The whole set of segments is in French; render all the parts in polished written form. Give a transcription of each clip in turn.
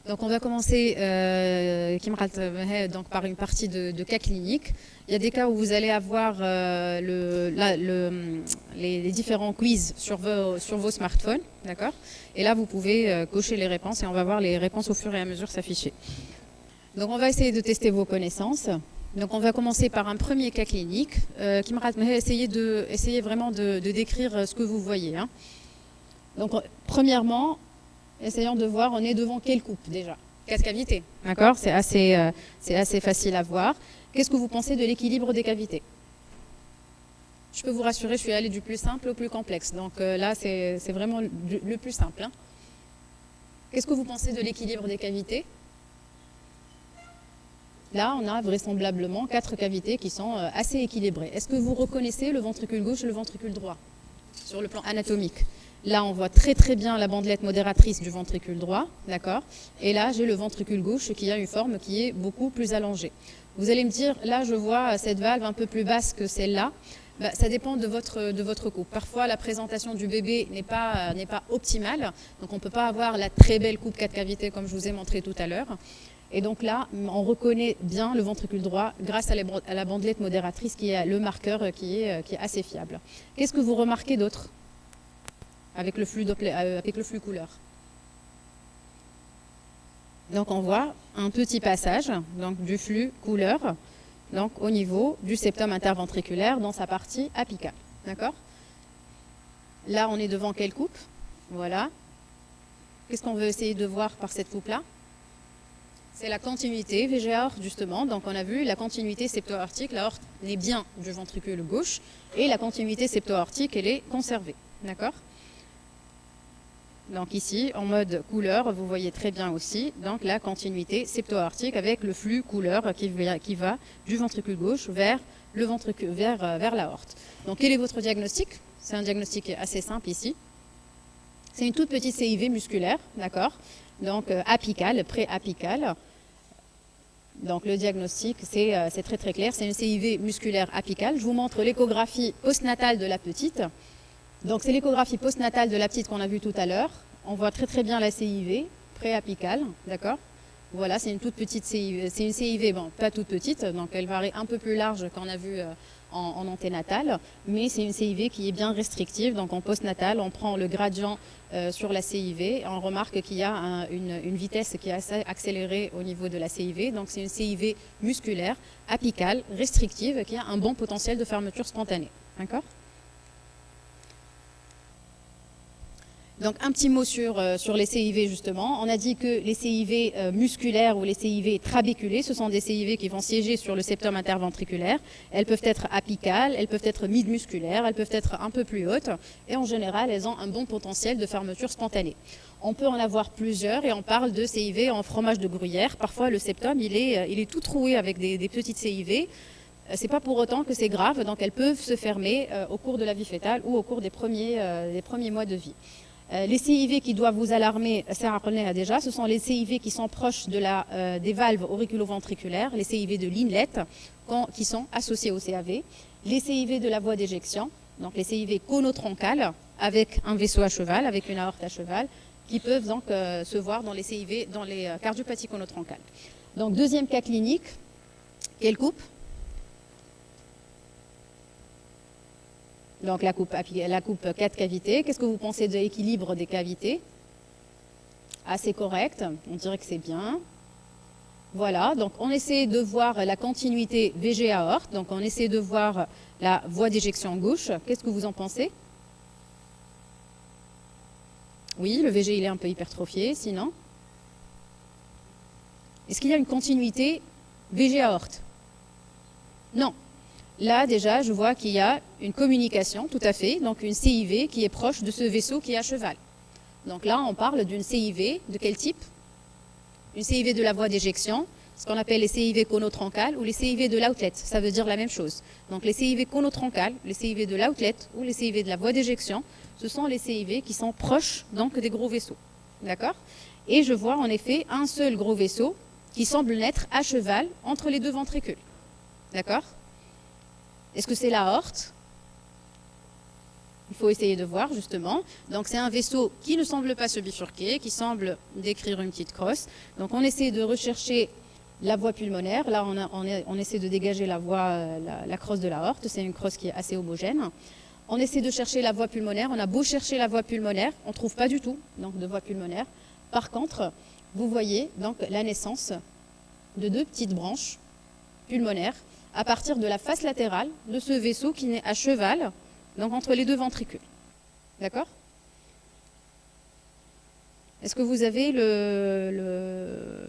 Donc on va commencer donc par une partie de cas cliniques. Il y a des cas où vous allez avoir les différents quiz sur vos smartphones, d'accord? Et là vous pouvez cocher les réponses et on va voir les réponses au fur et à mesure s'afficher. Donc on va essayer de tester vos connaissances. Donc on va commencer par un premier cas clinique. Essayez vraiment de décrire ce que vous voyez, hein. Donc premièrement, essayons de voir, on est devant quelle coupe déjà? 4 cavités, d'accord? C'est assez facile à voir. Qu'est-ce que vous pensez de l'équilibre des cavités? Je peux vous rassurer, je suis allée du plus simple au plus complexe. Donc là, c'est vraiment le plus simple, hein. Qu'est-ce que vous pensez de l'équilibre des cavités? Là, on a vraisemblablement 4 cavités qui sont assez équilibrées. Est-ce que vous reconnaissez le ventricule gauche et le ventricule droit sur le plan anatomique? Là, on voit très très bien la bandelette modératrice du ventricule droit, d'accord? Et là, j'ai le ventricule gauche qui a une forme qui est beaucoup plus allongée. Vous allez me dire, là, je vois cette valve un peu plus basse que celle-là. Ben, ça dépend de votre coupe. Parfois, la présentation du bébé n'est pas optimale, donc on ne peut pas avoir la très belle coupe 4 cavités comme je vous ai montré tout à l'heure. Et donc là, on reconnaît bien le ventricule droit grâce à la bandelette modératrice qui est le marqueur qui est assez fiable. Qu'est-ce que vous remarquez d'autre avec le flux couleur? Donc on voit un petit passage donc, du flux couleur donc, au niveau du septum interventriculaire dans sa partie apicale. D'accord? Là, on est devant quelle coupe? Voilà. Qu'est-ce qu'on veut essayer de voir par cette coupe-là? C'est la continuité VG-aorte justement. Donc on a vu la continuité septo-aortique, l'aorte est bien du ventricule gauche et la continuité septo-aortique, elle est conservée. D'accord? Donc ici, en mode couleur, vous voyez très bien aussi donc la continuité septo-aortique avec le flux couleur qui va du ventricule gauche vers l'aorte. Donc quel est votre diagnostic? C'est un diagnostic assez simple ici. C'est une toute petite CIV musculaire, d'accord? Donc apicale, pré-apicale. Donc le diagnostic, c'est très très clair. C'est une CIV musculaire apicale. Je vous montre l'échographie postnatale de la petite. Donc c'est l'échographie postnatale de la petite qu'on a vue tout à l'heure. On voit très très bien la CIV pré-apicale, d'accord? Voilà, c'est une toute petite CIV. C'est une CIV, bon, pas toute petite, donc elle paraît un peu plus large qu'on a vu en anténatale, mais c'est une CIV qui est bien restrictive. Donc en postnatal, on prend le gradient sur la CIV et on remarque qu'il y a une vitesse qui est assez accélérée au niveau de la CIV. Donc c'est une CIV musculaire, apicale, restrictive, qui a un bon potentiel de fermeture spontanée, d'accord? Donc un petit mot sur les CIV justement. On a dit que les CIV musculaires ou les CIV trabéculées, ce sont des CIV qui vont siéger sur le septum interventriculaire. Elles peuvent être apicales, elles peuvent être mid-musculaires, elles peuvent être un peu plus hautes. Et en général, elles ont un bon potentiel de fermeture spontanée. On peut en avoir plusieurs et on parle de CIV en fromage de gruyère. Parfois le septum il est tout troué avec des petites CIV. C'est pas pour autant que c'est grave, donc elles peuvent se fermer au cours de la vie fœtale ou au cours des premiers mois de vie. Les CIV qui doivent vous alarmer, Sarah connaît déjà, ce sont les CIV qui sont proches des valves auriculoventriculaires, les CIV de l'inlet, qui sont associés au CAV, les CIV de la voie d'éjection, donc les CIV conotroncales, avec un vaisseau à cheval, avec une aorte à cheval, qui peuvent donc se voir dans les CIV, dans les cardiopathies conotroncales. Donc deuxième cas clinique, quelle coupe? Donc la coupe 4 cavités. Qu'est-ce que vous pensez de l'équilibre des cavités? Assez correct, on dirait que c'est bien. Voilà, donc on essaie de voir la continuité VG-aorte, donc on essaie de voir la voie d'éjection gauche. Qu'est-ce que vous en pensez? Oui, le VG il est un peu hypertrophié, sinon. Est-ce qu'il y a une continuité VG-aorte? Non. Là, déjà, je vois qu'il y a une communication, tout à fait, donc une CIV qui est proche de ce vaisseau qui est à cheval. Donc là, on parle d'une CIV de quel type? Une CIV de la voie d'éjection, ce qu'on appelle les CIV conotroncales ou les CIV de l'outlet, ça veut dire la même chose. Donc les CIV conotroncales, les CIV de l'outlet ou les CIV de la voie d'éjection, ce sont les CIV qui sont proches donc des gros vaisseaux. D'accord? Et je vois en effet un seul gros vaisseau qui semble naître à cheval entre les deux ventricules. D'accord? Est-ce que c'est l'aorte? il faut essayer de voir justement. Donc c'est un vaisseau qui ne semble pas se bifurquer, qui semble décrire une petite crosse. Donc on essaie de rechercher la voie pulmonaire. Là on essaie de dégager la voie, la crosse de l'aorte. C'est une crosse qui est assez homogène. On essaie de chercher la voie pulmonaire. On a beau chercher la voie pulmonaire, on ne trouve pas du tout donc, de voie pulmonaire. Par contre, vous voyez donc la naissance de deux petites branches pulmonaires à partir de la face latérale de ce vaisseau qui naît à cheval, donc entre les deux ventricules. D'accord? Est-ce que vous avez le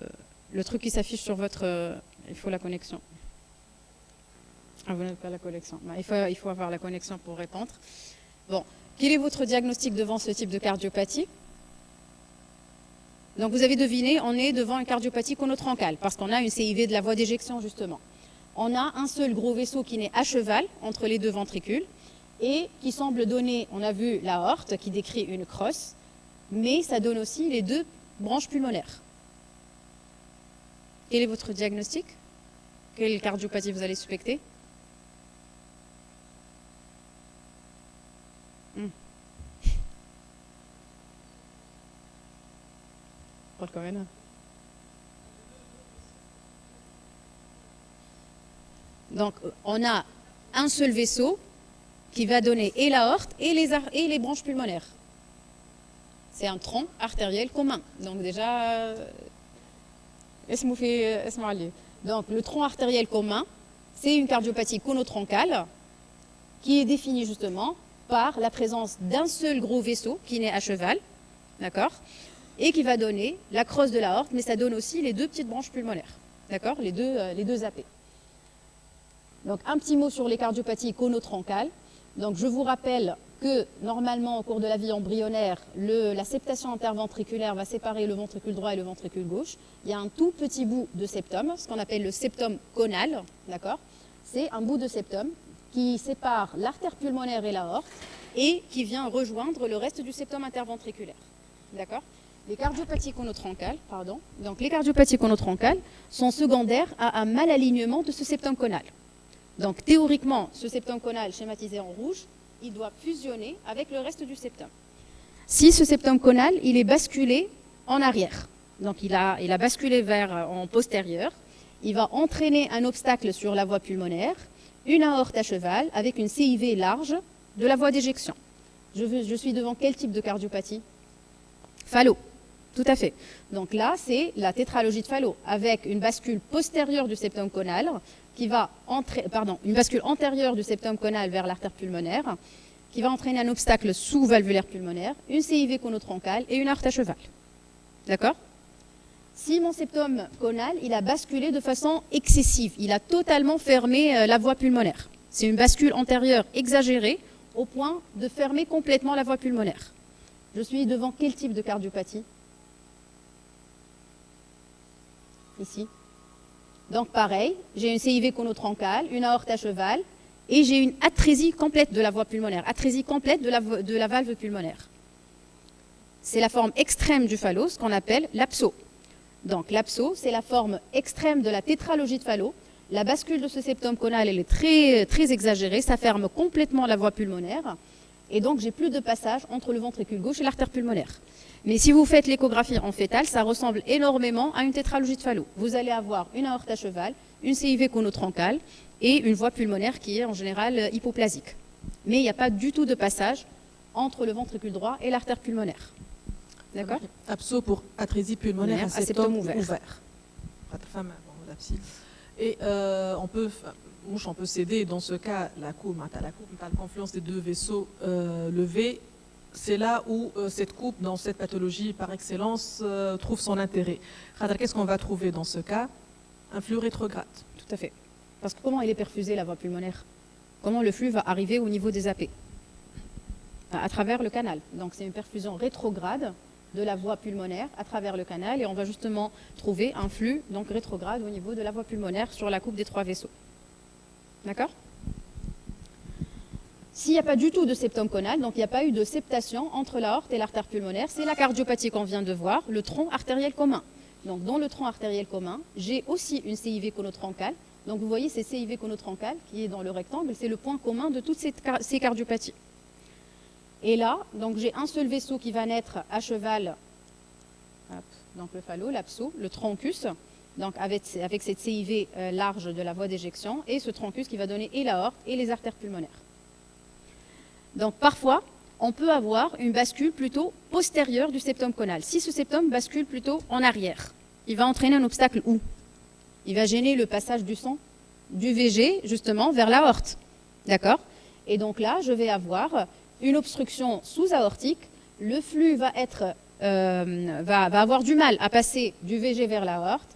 truc qui s'affiche sur votre... il faut la connexion. Ah, vous n'avez pas la connexion. Il faut avoir la connexion pour répondre. Bon, quel est votre diagnostic devant ce type de cardiopathie? Donc vous avez deviné, on est devant une cardiopathie conotroncale, parce qu'on a une CIV de la voie d'éjection justement. On a un seul gros vaisseau qui naît à cheval entre les deux ventricules et qui semble donner, on a vu l'aorte qui décrit une crosse, mais ça donne aussi les deux branches pulmonaires. Quel est votre diagnostic? Quelle cardiopathie vous allez suspecter? Donc, on a un seul vaisseau qui va donner et l'aorte et les branches pulmonaires. C'est un tronc artériel commun. Donc déjà, donc le tronc artériel commun, c'est une cardiopathie conotroncale qui est définie justement par la présence d'un seul gros vaisseau qui naît à cheval, d'accord, et qui va donner la crosse de l'aorte, mais ça donne aussi les deux petites branches pulmonaires, d'accord, les deux AP. Donc un petit mot sur les cardiopathies conotroncales. Donc je vous rappelle que normalement au cours de la vie embryonnaire, la septation interventriculaire va séparer le ventricule droit et le ventricule gauche. Il y a un tout petit bout de septum, ce qu'on appelle le septum conal, d'accord. C'est un bout de septum qui sépare l'artère pulmonaire et l'aorte et qui vient rejoindre le reste du septum interventriculaire, d'accord. Les cardiopathies conotroncales, donc les cardiopathies conotroncales sont secondaires à un malalignement de ce septum conal. Donc théoriquement, ce septum conal schématisé en rouge, il doit fusionner avec le reste du septum. Si ce septum conal, il est basculé en arrière, donc il a basculé en postérieur, il va entraîner un obstacle sur la voie pulmonaire, une aorte à cheval avec une CIV large de la voie d'éjection. Je suis devant quel type de cardiopathie? Fallo, tout à fait. Donc là, c'est la tétralogie de Fallot avec une bascule postérieure du septum conal qui va une bascule antérieure du septum conal vers l'artère pulmonaire qui va entraîner un obstacle sous-valvulaire pulmonaire, une CIV conotroncale et une aorte à cheval. D'accord? Si mon septum conal, il a basculé de façon excessive, il a totalement fermé la voie pulmonaire. C'est une bascule antérieure exagérée au point de fermer complètement la voie pulmonaire. Je suis devant quel type de cardiopathie? Ici. Donc pareil, j'ai une CIV conotroncale, une aorte à cheval et j'ai une atrésie complète de la voie pulmonaire, atrésie complète de la valve pulmonaire. C'est la forme extrême du Fallot, ce qu'on appelle l'abso. Donc l'abso, c'est la forme extrême de la tétralogie de Fallot. La bascule de ce septum conal, elle est très, très exagérée, ça ferme complètement la voie pulmonaire et donc j'ai plus de passage entre le ventricule gauche et l'artère pulmonaire. Mais si vous faites l'échographie en fétale, ça ressemble énormément à une tétralogie de Fallot. Vous allez avoir une aorte à cheval, une CIV conotroncale et une voie pulmonaire qui est en général hypoplasique. Mais il n'y a pas du tout de passage entre le ventricule droit et l'artère pulmonaire. D'accord? Abso pour atrésie pulmonaire à septum ouvert. Et on peut céder dans ce cas la coupe, la confluence des deux vaisseaux levés. C'est là où cette coupe, dans cette pathologie par excellence, trouve son intérêt. Qu'est-ce qu'on va trouver dans ce cas? Un flux rétrograde. Tout à fait. Parce que comment il est perfusé, la voie pulmonaire? Comment le flux va arriver au niveau des AP? À travers le canal. Donc c'est une perfusion rétrograde de la voie pulmonaire à travers le canal et on va justement trouver un flux donc rétrograde au niveau de la voie pulmonaire sur la coupe des trois vaisseaux. D'accord? S'il n'y a pas du tout de septum conal, donc il n'y a pas eu de septation entre l'aorte et l'artère pulmonaire, c'est la cardiopathie qu'on vient de voir, le tronc artériel commun. Donc dans le tronc artériel commun, j'ai aussi une CIV conotroncale. Donc vous voyez, c'est CIV conotroncale qui est dans le rectangle, c'est le point commun de toutes ces cardiopathies. Et là, donc j'ai un seul vaisseau qui va naître à cheval, hop, donc le phallot, l'abso, le troncus, donc avec cette CIV large de la voie d'éjection, et ce troncus qui va donner et l'aorte et les artères pulmonaires. Donc parfois, on peut avoir une bascule plutôt postérieure du septum conal. Si ce septum bascule plutôt en arrière, il va entraîner un obstacle où? Il va gêner le passage du sang du VG justement vers l'aorte. D'accord? Et donc là, je vais avoir une obstruction sous-aortique. Le flux va avoir du mal à passer du VG vers l'aorte.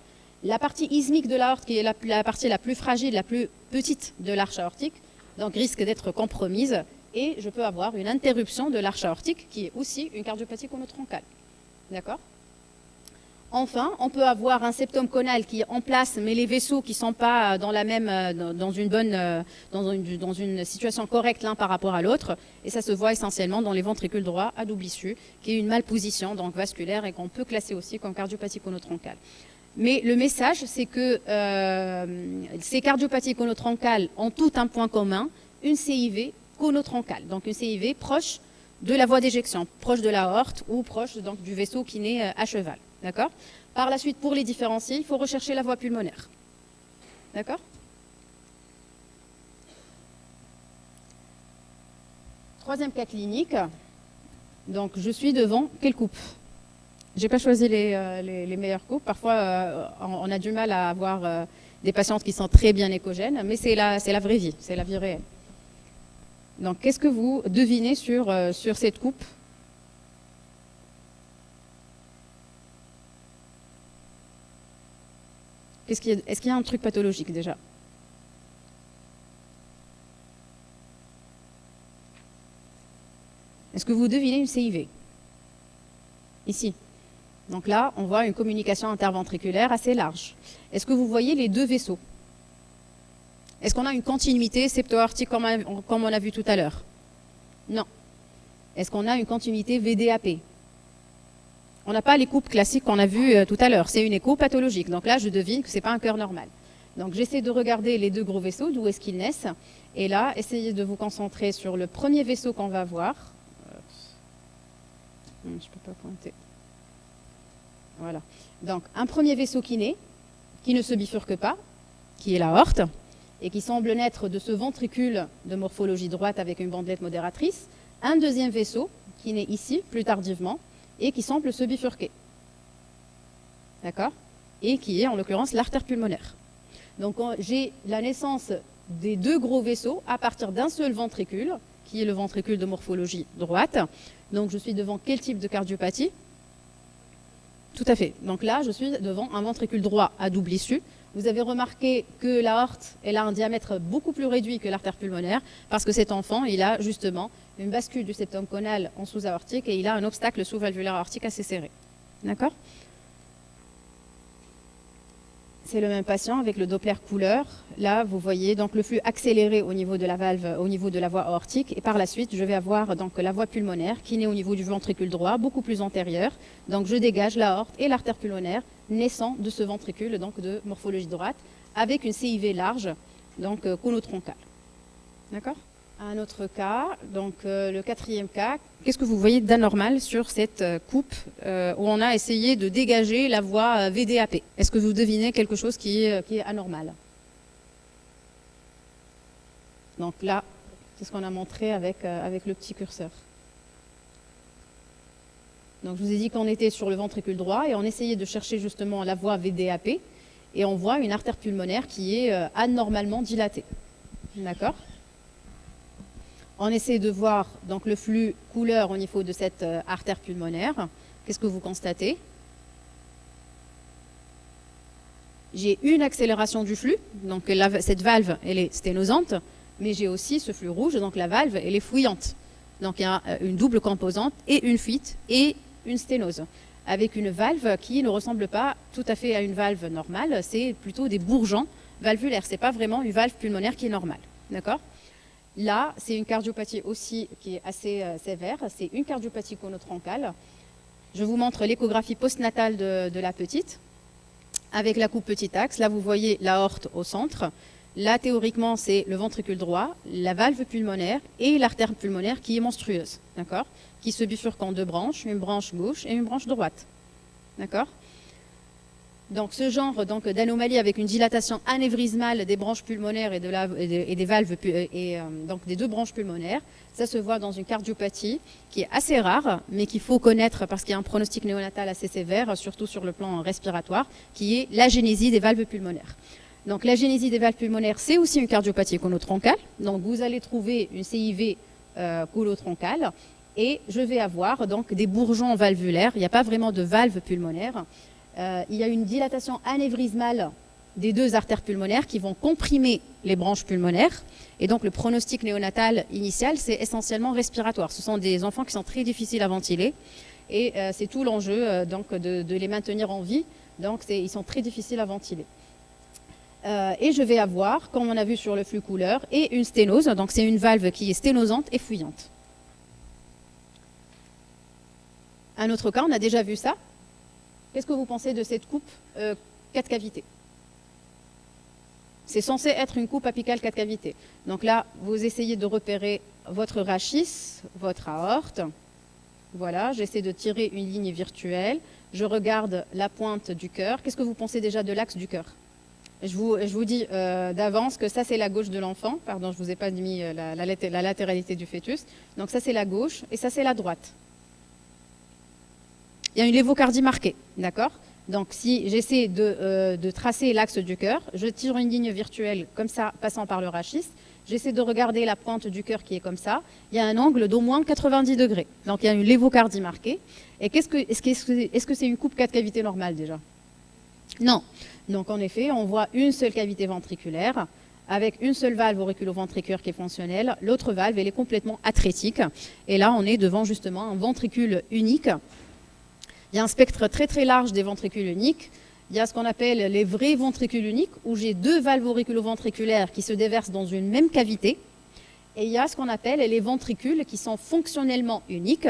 La partie ismique de l'aorte, qui est la partie la plus fragile, la plus petite de l'arche aortique, donc risque d'être compromise. Et je peux avoir une interruption de l'arche aortique qui est aussi une cardiopathie conotroncale. D'accord? Enfin, on peut avoir un septum conal qui est en place, mais les vaisseaux qui ne sont pas dans une situation correcte l'un par rapport à l'autre. Et ça se voit essentiellement dans les ventricules droits à double issue, qui est une malposition donc vasculaire et qu'on peut classer aussi comme cardiopathie conotroncale. Mais le message, c'est que ces cardiopathies conotroncales ont tout un point commun, une CIV conotroncale, donc une CIV proche de la voie d'éjection, proche de l'aorte ou proche donc, du vaisseau qui naît à cheval. D'accord? Par la suite, pour les différencier, il faut rechercher la voie pulmonaire. D'accord? Troisième cas clinique. Donc, je suis devant quelle coupe? Je n'ai pas choisi les meilleures coupes. Parfois, on a du mal à avoir des patientes qui sont très bien échogènes, mais c'est la vraie vie, c'est la vie réelle. Donc, qu'est-ce que vous devinez sur cette coupe? Est-ce qu'il y a un truc pathologique déjà? Est-ce que vous devinez une CIV? Ici. Donc là, on voit une communication interventriculaire assez large. Est-ce que vous voyez les deux vaisseaux? Est-ce qu'on a une continuité septo-aortique comme on a vu tout à l'heure? Non. Est-ce qu'on a une continuité VDAP? On n'a pas les coupes classiques qu'on a vues tout à l'heure. C'est une écho pathologique. Donc là, je devine que ce n'est pas un cœur normal. Donc j'essaie de regarder les deux gros vaisseaux, d'où est-ce qu'ils naissent. Et là, essayez de vous concentrer sur le premier vaisseau qu'on va voir. Je ne peux pas pointer. Voilà. Donc un premier vaisseau qui naît, qui ne se bifurque pas, qui est l'aorte, et qui semble naître de ce ventricule de morphologie droite avec une bandelette modératrice. Un deuxième vaisseau qui naît ici, plus tardivement, et qui semble se bifurquer. D'accord? Et qui est en l'occurrence l'artère pulmonaire. Donc j'ai la naissance des deux gros vaisseaux à partir d'un seul ventricule, qui est le ventricule de morphologie droite. Donc je suis devant quel type de cardiopathie? Tout à fait. Donc là, je suis devant un ventricule droit à double issue. Vous avez remarqué que l'aorte, elle a un diamètre beaucoup plus réduit que l'artère pulmonaire, parce que cet enfant, il a justement une bascule du septum conal en sous-aortique et il a un obstacle sous-valvulaire aortique assez serré. D'accord? C'est le même patient avec le Doppler couleur. Là, vous voyez donc le flux accéléré au niveau de la valve, au niveau de la voie aortique. Et par la suite, je vais avoir donc la voie pulmonaire qui naît au niveau du ventricule droit, beaucoup plus antérieur. Donc, je dégage l'aorte et l'artère pulmonaire naissant de ce ventricule donc de morphologie droite avec une CIV large, donc conotroncale. D'accord? Un autre cas, donc le quatrième cas, qu'est-ce que vous voyez d'anormal sur cette coupe où on a essayé de dégager la voie VDAP? Est-ce que vous devinez quelque chose qui est anormal? Donc là, c'est ce qu'on a montré avec le petit curseur. Donc je vous ai dit qu'on était sur le ventricule droit et on essayait de chercher justement la voie VDAP et on voit une artère pulmonaire qui est anormalement dilatée. D'accord? On essaie de voir donc le flux couleur au niveau de cette artère pulmonaire. Qu'est-ce que vous constatez? J'ai une accélération du flux, donc cette valve elle est sténosante, mais j'ai aussi ce flux rouge, donc la valve elle est fouillante. Donc il y a une double composante et une fuite et une sténose, avec une valve qui ne ressemble pas tout à fait à une valve normale, c'est plutôt des bourgeons valvulaires, ce n'est pas vraiment une valve pulmonaire qui est normale. D'accord? Là, c'est une cardiopathie aussi qui est assez sévère, c'est une cardiopathie conotroncale. Je vous montre l'échographie postnatale de la petite, avec la coupe petit axe. Là, vous voyez l'aorte au centre. Là, théoriquement, c'est le ventricule droit, la valve pulmonaire et l'artère pulmonaire qui est monstrueuse, d'accord? Qui se bifurque en deux branches, une branche gauche et une branche droite, d'accord? Donc, ce genre d'anomalie avec une dilatation anévrismale des branches pulmonaires et des valves donc des deux branches pulmonaires, ça se voit dans une cardiopathie qui est assez rare, mais qu'il faut connaître parce qu'il y a un pronostic néonatal assez sévère, surtout sur le plan respiratoire, qui est l'agénésie des valves pulmonaires. Donc, l'agénésie des valves pulmonaires, c'est aussi une cardiopathie conotroncale. Donc, vous allez trouver une CIV colotroncale et je vais avoir donc des bourgeons valvulaires. Il n'y a pas vraiment de valve pulmonaire. Il y a une dilatation anévrismale des deux artères pulmonaires qui vont comprimer les branches pulmonaires. Et donc, le pronostic néonatal initial, c'est essentiellement respiratoire. Ce sont des enfants qui sont très difficiles à ventiler. Et c'est tout l'enjeu donc de les maintenir en vie. Donc, ils sont très difficiles à ventiler. Et je vais avoir, comme on a vu sur le flux couleur, et une sténose. Donc, c'est une valve qui est sténosante et fouillante. Un autre cas, on a déjà vu ça. Qu'est-ce que vous pensez de cette coupe 4 cavités? C'est censé être une coupe apicale 4 cavités. Donc là, vous essayez de repérer votre rachis, votre aorte. Voilà, j'essaie de tirer une ligne virtuelle. Je regarde la pointe du cœur. Qu'est-ce que vous pensez déjà de l'axe du cœur? Je vous dis d'avance que ça, c'est la gauche de l'enfant. Pardon, je ne vous ai pas mis la latéralité du fœtus. Donc ça, c'est la gauche et ça, c'est la droite. Il y a une lévocardie marquée, d'accord? Donc, si j'essaie de tracer l'axe du cœur, je tire une ligne virtuelle comme ça, passant par le rachis. J'essaie de regarder la pointe du cœur qui est comme ça. Il y a un angle d'au moins 90 degrés. Donc, il y a une lévocardie marquée. Et est-ce que c'est une coupe 4 cavités normale déjà? Non. Donc, en effet, on voit une seule cavité ventriculaire avec une seule valve auriculo-ventriculaire qui est fonctionnelle. L'autre valve, elle est complètement atrétique. Et là, on est devant justement un ventricule unique. Il y a un spectre très très large des ventricules uniques. Il y a ce qu'on appelle les vrais ventricules uniques, où j'ai deux valves auriculo-ventriculaires qui se déversent dans une même cavité. Et il y a ce qu'on appelle les ventricules qui sont fonctionnellement uniques.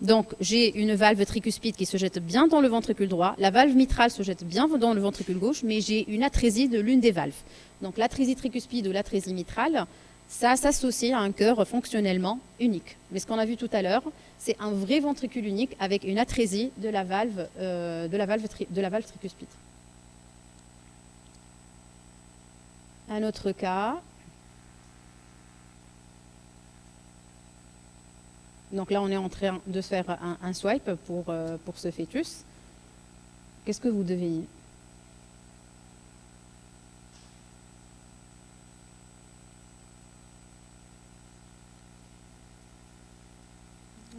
Donc j'ai une valve tricuspide qui se jette bien dans le ventricule droit, la valve mitrale se jette bien dans le ventricule gauche, mais j'ai une atrésie de l'une des valves. Donc l'atrésie tricuspide ou l'atrésie mitrale, ça s'associe à un cœur fonctionnellement unique. Mais ce qu'on a vu tout à l'heure, c'est un vrai ventricule unique avec une atrésie de la valve tricuspide. Un autre cas. Donc là, on est en train de faire un swipe pour ce fœtus. Qu'est-ce que vous devinez?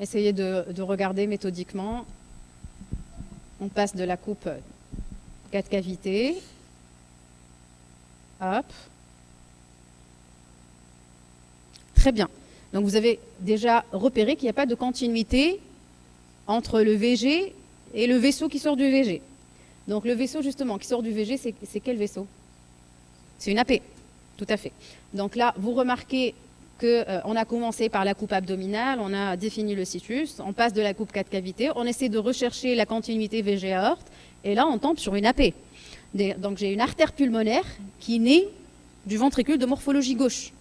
Essayez de regarder méthodiquement. On passe de la coupe 4 cavités. Hop. Très bien. Donc vous avez déjà repéré qu'il n'y a pas de continuité entre le VG et le vaisseau qui sort du VG. Donc le vaisseau justement qui sort du VG, c'est quel vaisseau? C'est une AP, tout à fait. Donc là, vous remarquez qu'on a commencé par la coupe abdominale, on a défini le situs, on passe de la coupe 4 cavités, on essaie de rechercher la continuité VG-aorte, et là on tombe sur une AP. Donc j'ai une artère pulmonaire qui naît du ventricule de morphologie gauche,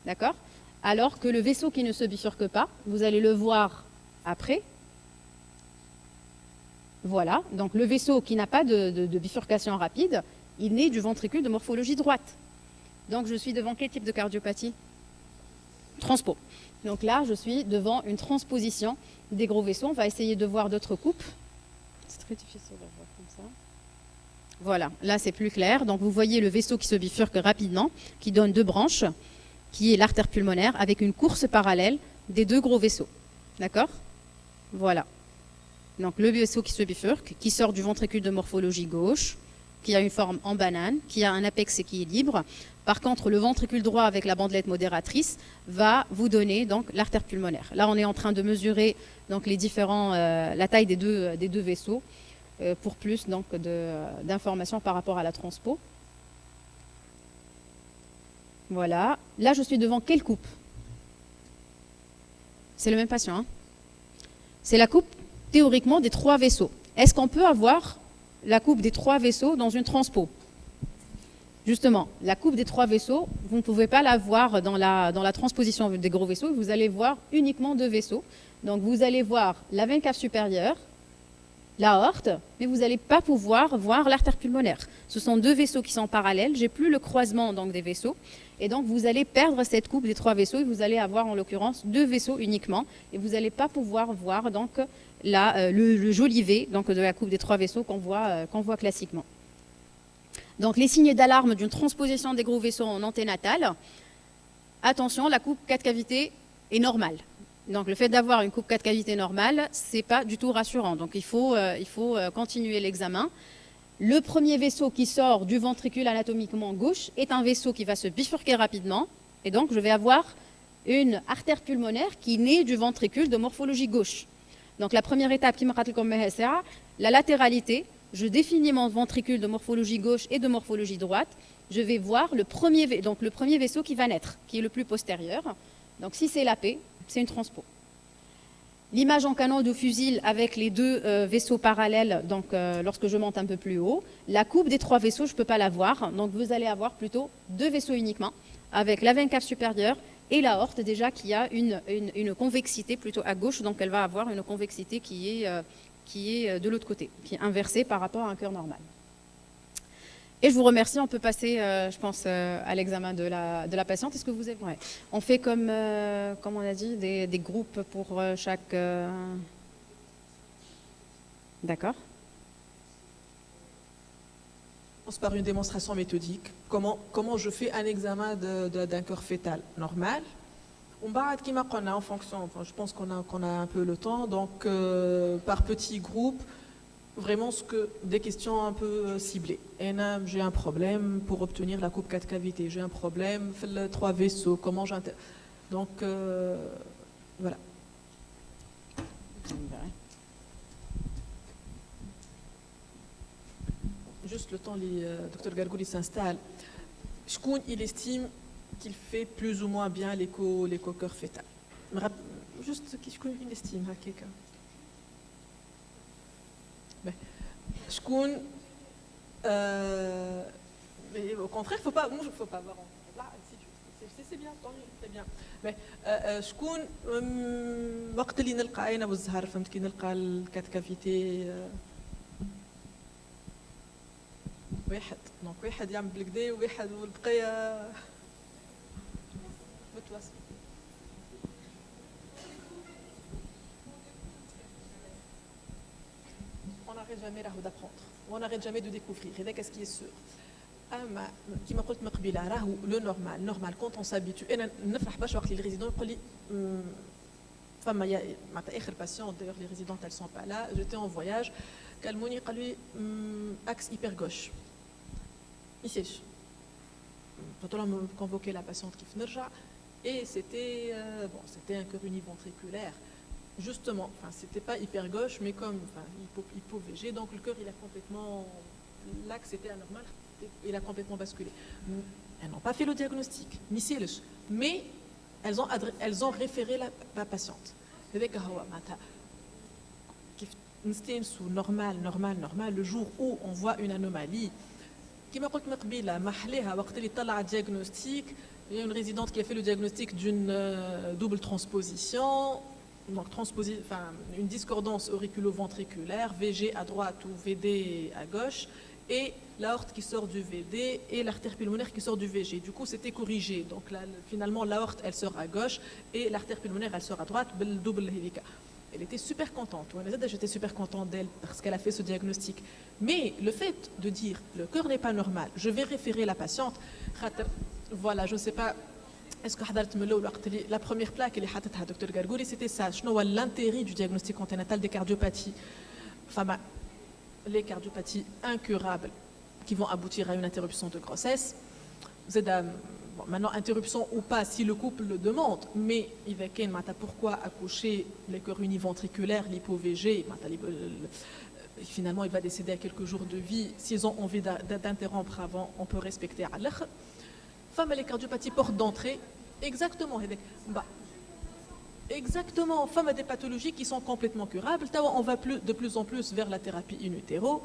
d'accord? Alors que le vaisseau qui ne se bifurque pas, vous allez le voir après. Voilà, donc le vaisseau qui n'a pas de bifurcation rapide, il naît du ventricule de morphologie droite. Donc je suis devant quel type de cardiopathie? Transpo. Donc là, je suis devant une transposition des gros vaisseaux. On va essayer de voir d'autres coupes. C'est très difficile à voir comme ça. Voilà, là c'est plus clair. Donc vous voyez le vaisseau qui se bifurque rapidement, qui donne deux branches, qui est l'artère pulmonaire, avec une course parallèle des deux gros vaisseaux. D'accord? Voilà. Donc le vaisseau qui se bifurque, qui sort du ventricule de morphologie gauche, qui a une forme en banane, qui a un apex qui est libre. Par contre, le ventricule droit avec la bandelette modératrice va vous donner donc l'artère pulmonaire. Là, on est en train de mesurer donc les la taille des deux vaisseaux pour plus donc d'informations par rapport à la transpo. Voilà. Là, je suis devant quelle coupe? C'est le même patient. Hein? C'est la coupe, théoriquement, des 3 vaisseaux. Est-ce qu'on peut avoir la coupe des 3 vaisseaux dans une transpo? Justement, la coupe des 3 vaisseaux, vous ne pouvez pas la voir dans la transposition des gros vaisseaux, vous allez voir uniquement 2 vaisseaux. Donc vous allez voir la veine cave supérieure, l'aorte, mais vous n'allez pas pouvoir voir l'artère pulmonaire. Ce sont 2 vaisseaux qui sont parallèles, j'ai plus le croisement donc, des vaisseaux, et donc vous allez perdre cette coupe des 3 vaisseaux, et vous allez avoir en l'occurrence 2 vaisseaux uniquement, et vous n'allez pas pouvoir voir donc, le joli V donc, de la coupe des 3 vaisseaux qu'on voit classiquement. Donc les signes d'alarme d'une transposition des gros vaisseaux en anténatale, attention, la coupe 4 cavités est normale. Donc le fait d'avoir une coupe 4 cavités normale, ce n'est pas du tout rassurant. Donc il faut continuer l'examen. Le premier vaisseau qui sort du ventricule anatomiquement gauche est un vaisseau qui va se bifurquer rapidement. Et donc je vais avoir une artère pulmonaire qui naît du ventricule de morphologie gauche. Donc la première étape qui m'a rappelé comme la latéralité. Je définis mon ventricule de morphologie gauche et de morphologie droite. Je vais voir le premier vaisseau qui va naître, qui est le plus postérieur. Donc si c'est l'AP, c'est une transpo. L'image en canal de fusil avec les 2 vaisseaux parallèles, donc lorsque je monte un peu plus haut. La coupe des 3 vaisseaux, je ne peux pas la voir. Donc vous allez avoir plutôt 2 vaisseaux uniquement, avec la veine cave supérieure et l'aorte déjà qui a une convexité plutôt à gauche. Donc elle va avoir une convexité qui est de l'autre côté, qui est inversée par rapport à un cœur normal. Et je vous remercie, on peut passer, je pense, à l'examen de la patiente. Est-ce que vous avez... Ouais. On fait comme on a dit, des groupes pour chaque... D'accord. On commence par une démonstration méthodique. Comment je fais un examen d'un cœur fœtal normal. En fonction, je pense qu'on a un peu le temps, donc par petits groupes, vraiment des questions un peu ciblées. J'ai un problème pour obtenir la coupe 4 cavités, j'ai un problème, les 3 vaisseaux, comment j'intègre. Donc voilà. Juste le temps, le docteur Gargouli s'installe. Il estime qu'il fait plus ou moins bien l'écho-cœur fœtal. Juste qu'il estime, quelqu'un. Mais au contraire, il ne faut pas avoir. Là, c'est bien, tant mieux, c'est bien. Mais شكون وقت اللي نلقى انا والزهر فهمت كي نلقى الكات كافيتي واحد يعمل بالكدا وواحد والبقيه متواصل. On n'arrête jamais d'apprendre, on n'arrête jamais de découvrir. Et qu'est-ce qui est sûr? Qui m'a dit le normal quand on s'habitue. Et نفرح باش وقت les résidents يقول لي فما معناتها اخر patient d'ailleurs les résidentes elles sont pas là, j'étais en voyage كلموني قال لي axe hyper gauche. Ici. Quand on a convoqué la patiente qui venait et c'était un cœur univentriculaire. Justement, c'était pas hyper gauche, mais comme hypo-VG, donc le cœur il a complètement, l'axe était anormal, il a complètement basculé. Elles n'ont pas fait le diagnostic, mais elles ont référé la patiente. Normal, le jour où on voit une anomalie, qui m'a dit diagnostic, il y a une résidente qui a fait le diagnostic d'une double transposition, donc une discordance auriculo-ventriculaire, VG à droite ou VD à gauche, et l'aorte qui sort du VD et l'artère pulmonaire qui sort du VG. Du coup, c'était corrigé. Donc là, finalement, l'aorte, elle sort à gauche et l'artère pulmonaire, elle sort à droite, double hélica. Elle était super contente. J'étais super contente d'elle parce qu'elle a fait ce diagnostic. Mais le fait de dire le cœur n'est pas normal, je vais référer la patiente. Voilà, je ne sais pas. Est-ce que la première plaque elle est docteur Gargouli, c'était ça. L'intérêt du diagnostic anténatal des cardiopathies. Enfin, les cardiopathies incurables qui vont aboutir à une interruption de grossesse. Maintenant, interruption ou pas, si le couple le demande, mais pourquoi accoucher les cœurs univentriculaires, l'hypo-VG, finalement il va décéder à quelques jours de vie. S'ils ont envie d'interrompre avant, on peut respecter. Femme, les cardiopathies portent d'entrée, exactement. Femme a des pathologies qui sont complètement curables. On va de plus en plus vers la thérapie in utero.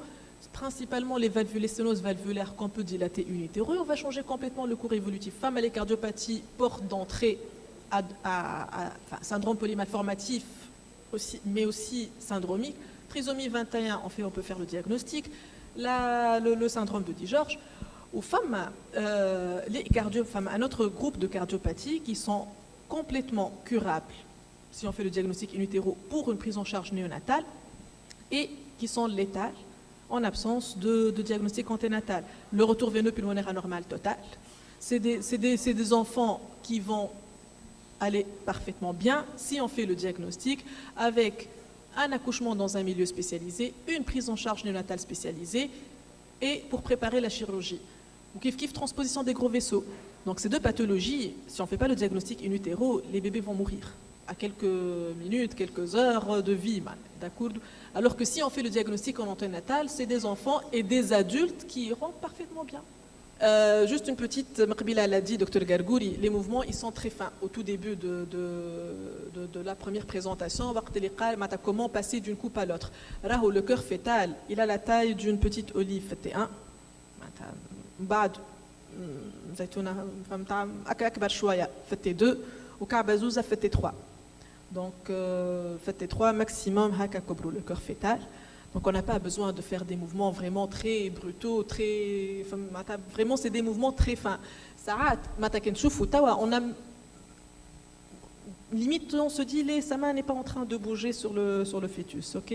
principalement les sténoses valvulaires qu'on peut dilater in utero. On va changer complètement le cours évolutif. Femme à les cardiopathies, porte d'entrée syndrome polymalformatif, mais aussi syndromique. Trisomie 21, on peut faire le diagnostic. Le syndrome de Di-George. Aux femmes, un autre groupe de cardiopathies qui sont complètement curables si on fait le diagnostic in utero pour une prise en charge néonatale et qui sont létales en absence de diagnostic anténatal. Le retour veineux pulmonaire anormal total, c'est des enfants qui vont aller parfaitement bien si on fait le diagnostic avec un accouchement dans un milieu spécialisé, une prise en charge néonatale spécialisée et pour préparer la chirurgie. Ou kiff transposition des gros vaisseaux. Donc ces deux pathologies, si on ne fait pas le diagnostic in utero, les bébés vont mourir à quelques minutes, quelques heures de vie. D'accord. Alors que si on fait le diagnostic en anténatal, c'est des enfants et des adultes qui iront parfaitement bien. Juste une petite, Maqbila l'a dit, Dr Gargouri, les mouvements ils sont très fins. Au tout début de la première présentation, comment passer d'une coupe à l'autre. Le cœur fœtal, il a la taille d'une petite olive, fait un. بعد زيتونه فهمت اكبر شويه فتي 2 وكعبه زوزه فتي 3 donc فتي 3 maximum هكا كبروا le cœur fœtal. Donc on n'a pas besoin de faire des mouvements vraiment très brutaux, très vraiment c'est des mouvements très fins. ساعات متى كنشوفوا توا on a limite on se dit sa main n'est pas en train de bouger sur le fœtus, OK?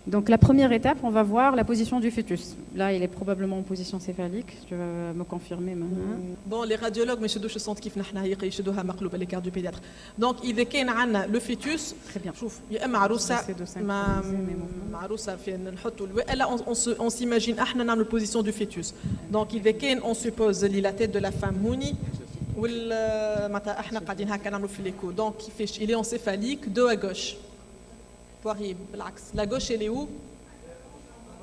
Donc la première étape, on va voir la position du fœtus. Là, il est probablement en position céphalique. Tu vas me confirmer maintenant. Bon, les radiologues, mais je sens qu'ils font les cardiopédiatres. Donc, il y a le fœtus. Très bien. Là, on s'imagine la position du fœtus. Donc, on suppose la tête de la femme Mouni. Donc, il est encéphalique, dos à gauche. La gauche, elle est où?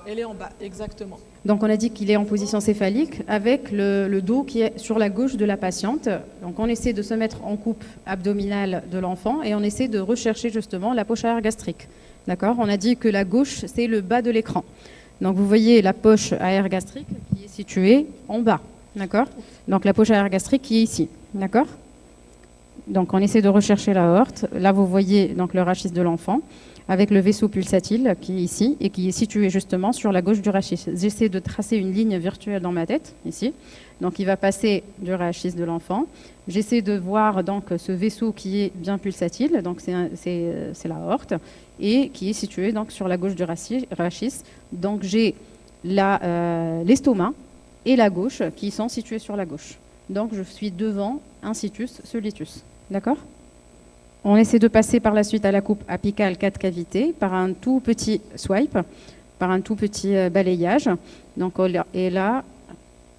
Elle est en bas, exactement. Donc on a dit qu'il est en position céphalique avec le dos qui est sur la gauche de la patiente. Donc on essaie de se mettre en coupe abdominale de l'enfant et on essaie de rechercher justement la poche aère-gastrique. D'accord? On a dit que la gauche, c'est le bas de l'écran. Donc vous voyez la poche aère-gastrique qui est située en bas. D'accord? Donc la poche aère-gastrique qui est ici. D'accord? Donc on essaie de rechercher la aorte. Là vous voyez donc le rachis de l'enfant avec le vaisseau pulsatile qui est ici et qui est situé justement sur la gauche du rachis. J'essaie de tracer une ligne virtuelle dans ma tête, ici. Donc il va passer du rachis de l'enfant. J'essaie de voir donc ce vaisseau qui est bien pulsatile, donc c'est l'aorte, et qui est situé donc sur la gauche du rachis. Donc j'ai l'estomac et la gauche qui sont situés sur la gauche. Donc je suis devant un situs soletus. D'accord ? On essaie de passer par la suite à la coupe apicale 4 cavités par un tout petit swipe, par un tout petit balayage. Donc, et là,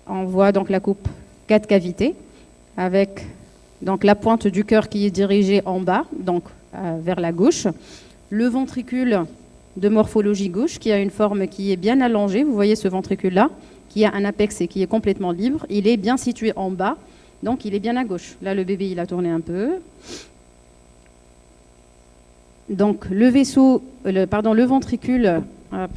on voit donc la coupe 4 cavités avec donc la pointe du cœur qui est dirigée en bas, donc vers la gauche. Le ventricule de morphologie gauche qui a une forme qui est bien allongée. Vous voyez ce ventricule-là, qui a un apex et qui est complètement libre. Il est bien situé en bas, donc il est bien à gauche. Là, le bébé, il a tourné un peu. Donc le ventricule, hop,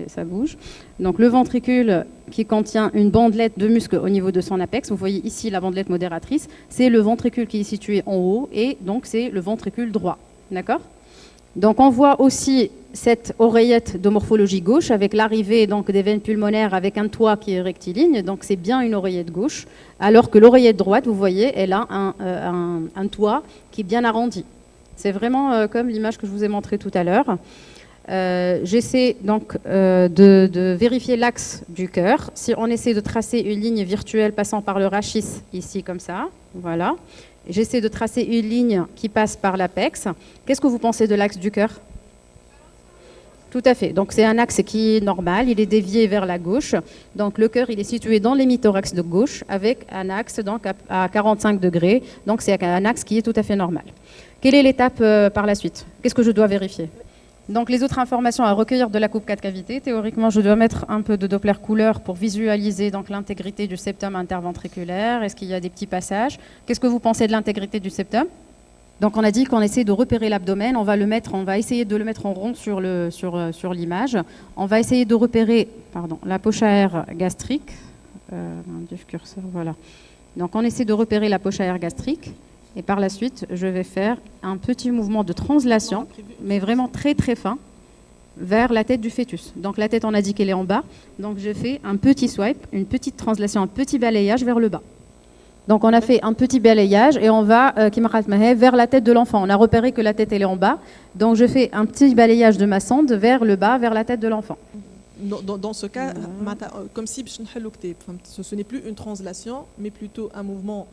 ça bouge. Donc le ventricule qui contient une bandelette de muscle au niveau de son apex. Vous voyez ici la bandelette modératrice. C'est le ventricule qui est situé en haut et donc c'est le ventricule droit. D'accord ? Donc on voit aussi cette oreillette de morphologie gauche avec l'arrivée donc des veines pulmonaires avec un toit qui est rectiligne. Donc c'est bien une oreillette gauche. Alors que l'oreillette droite, vous voyez, elle a un toit qui est bien arrondi. C'est vraiment comme l'image que je vous ai montrée tout à l'heure. J'essaie donc de vérifier l'axe du cœur. Si on essaie de tracer une ligne virtuelle passant par le rachis, ici comme ça, voilà. J'essaie de tracer une ligne qui passe par l'apex. Qu'est-ce que vous pensez de l'axe du cœur ? Tout à fait. Donc c'est un axe qui est normal, il est dévié vers la gauche. Donc le cœur, il est situé dans l'hémithorax de gauche avec un axe donc à 45 degrés. Donc c'est un axe qui est tout à fait normal. Quelle est l'étape par la suite ? Qu'est-ce que je dois vérifier ? Donc les autres informations à recueillir de la coupe 4 cavités, théoriquement je dois mettre un peu de Doppler couleur pour visualiser donc l'intégrité du septum interventriculaire. Est-ce qu'il y a des petits passages ? Qu'est-ce que vous pensez de l'intégrité du septum ? Donc on a dit qu'on essaie de repérer l'abdomen, on va essayer de le mettre en rond sur l'image. On va essayer de repérer la poche aérienne gastrique. Du curseur, voilà. Donc on essaie de repérer la poche aérienne gastrique et par la suite je vais faire un petit mouvement de translation, mais vraiment très très fin, vers la tête du fœtus. Donc la tête, on a dit qu'elle est en bas, donc je fais un petit swipe, une petite translation, un petit balayage vers le bas. Donc on a fait un petit balayage et on va vers la tête de l'enfant. On a repéré que la tête elle est en bas, donc je fais un petit balayage de ma sonde vers le bas, vers la tête de l'enfant. Dans ce cas, comme si ce n'est plus une translation, mais plutôt un mouvement,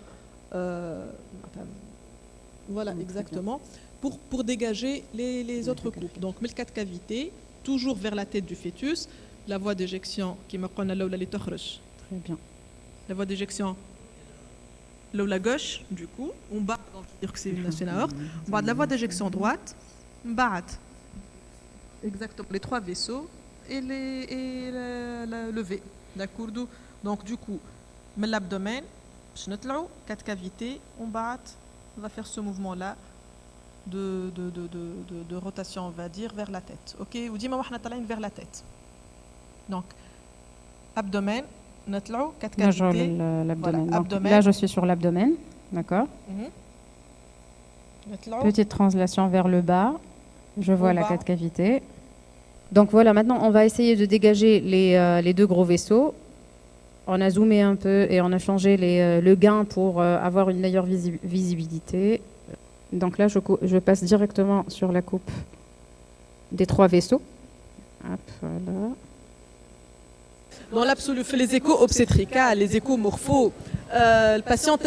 voilà exactement, pour dégager les autres coupes. Donc, les quatre cavités, toujours vers la tête du fœtus, la voie d'éjection qui m'a qu'on a là Très bien. La voie d'éjection la gauche, du coup, on bat, donc dire que c'est une aorte. On bat de la voie d'éjection droite, on bat exactement les trois vaisseaux et le V. D'accord. Donc, du coup, l'abdomen, quatre cavités, on bat, on va faire ce mouvement-là de rotation, on va dire, vers la tête. Ok, ou dis-moi, vers la tête. Donc, abdomen. Quatre cavités. L'abdomen. Voilà, là, je suis sur l'abdomen. D'accord. Petite translation vers le bas. Je vois la quatre cavités. Donc voilà, maintenant, on va essayer de dégager les deux gros vaisseaux. On a zoomé un peu et on a changé le gain pour avoir une meilleure visibilité. Donc là, je passe directement sur la coupe des trois vaisseaux. Hop, voilà. Dans l'absolu, fait les échos obstétriques, les échos morphos, le patient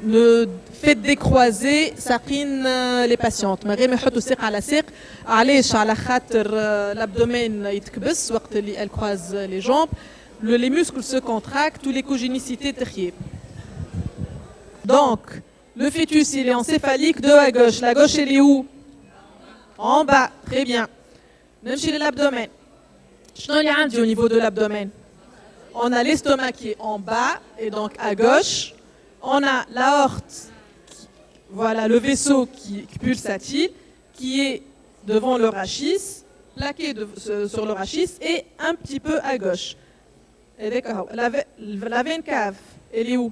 ne fait décroiser les patientes. Mais l'abdomen elle croise les jambes, les muscles se contractent, tous les congénicités terriers. Donc, le fœtus, il est encéphalique de à gauche. La gauche, elle est où? En bas, très bien. Même chez l'abdomen. Au niveau de l'abdomen, on a l'estomac qui est en bas et donc à gauche. On a l'aorte, voilà le vaisseau qui pulsatile, qui est devant le rachis, plaqué sur le rachis et un petit peu à gauche. Et d'accord, la veine cave, elle est où?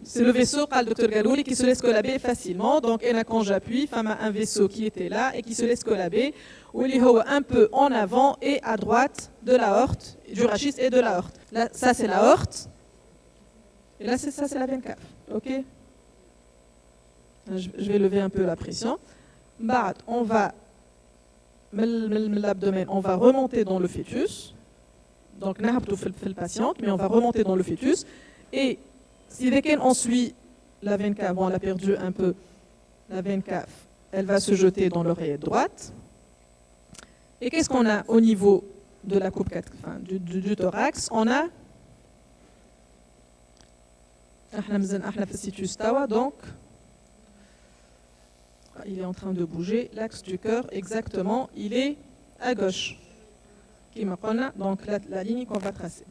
C'est le vaisseau, le docteur Galouli, qui se laisse collaber facilement. Donc, quand j'appuie, femme a un vaisseau qui était là et qui se laisse collaber, où il est un peu en avant et à droite de l'aorte, du rachis et de l'aorte. Là, ça c'est l'aorte. Et là, ça c'est la veine cave. Ok? Je vais lever un peu la pression. On va, l'abdomen, on va remonter dans le fœtus. Donc, n'importe où fait le patient, mais on va remonter dans le fœtus. Et si dès qu'on suit la veine cave, on l'a perdu un peu, la veine cave, elle va se jeter dans l'oreillette droite. Et qu'est-ce qu'on a au niveau de la coupe du thorax? On a donc il est en train de bouger, l'axe du cœur exactement, il est à gauche. Donc la ligne qu'on va tracer.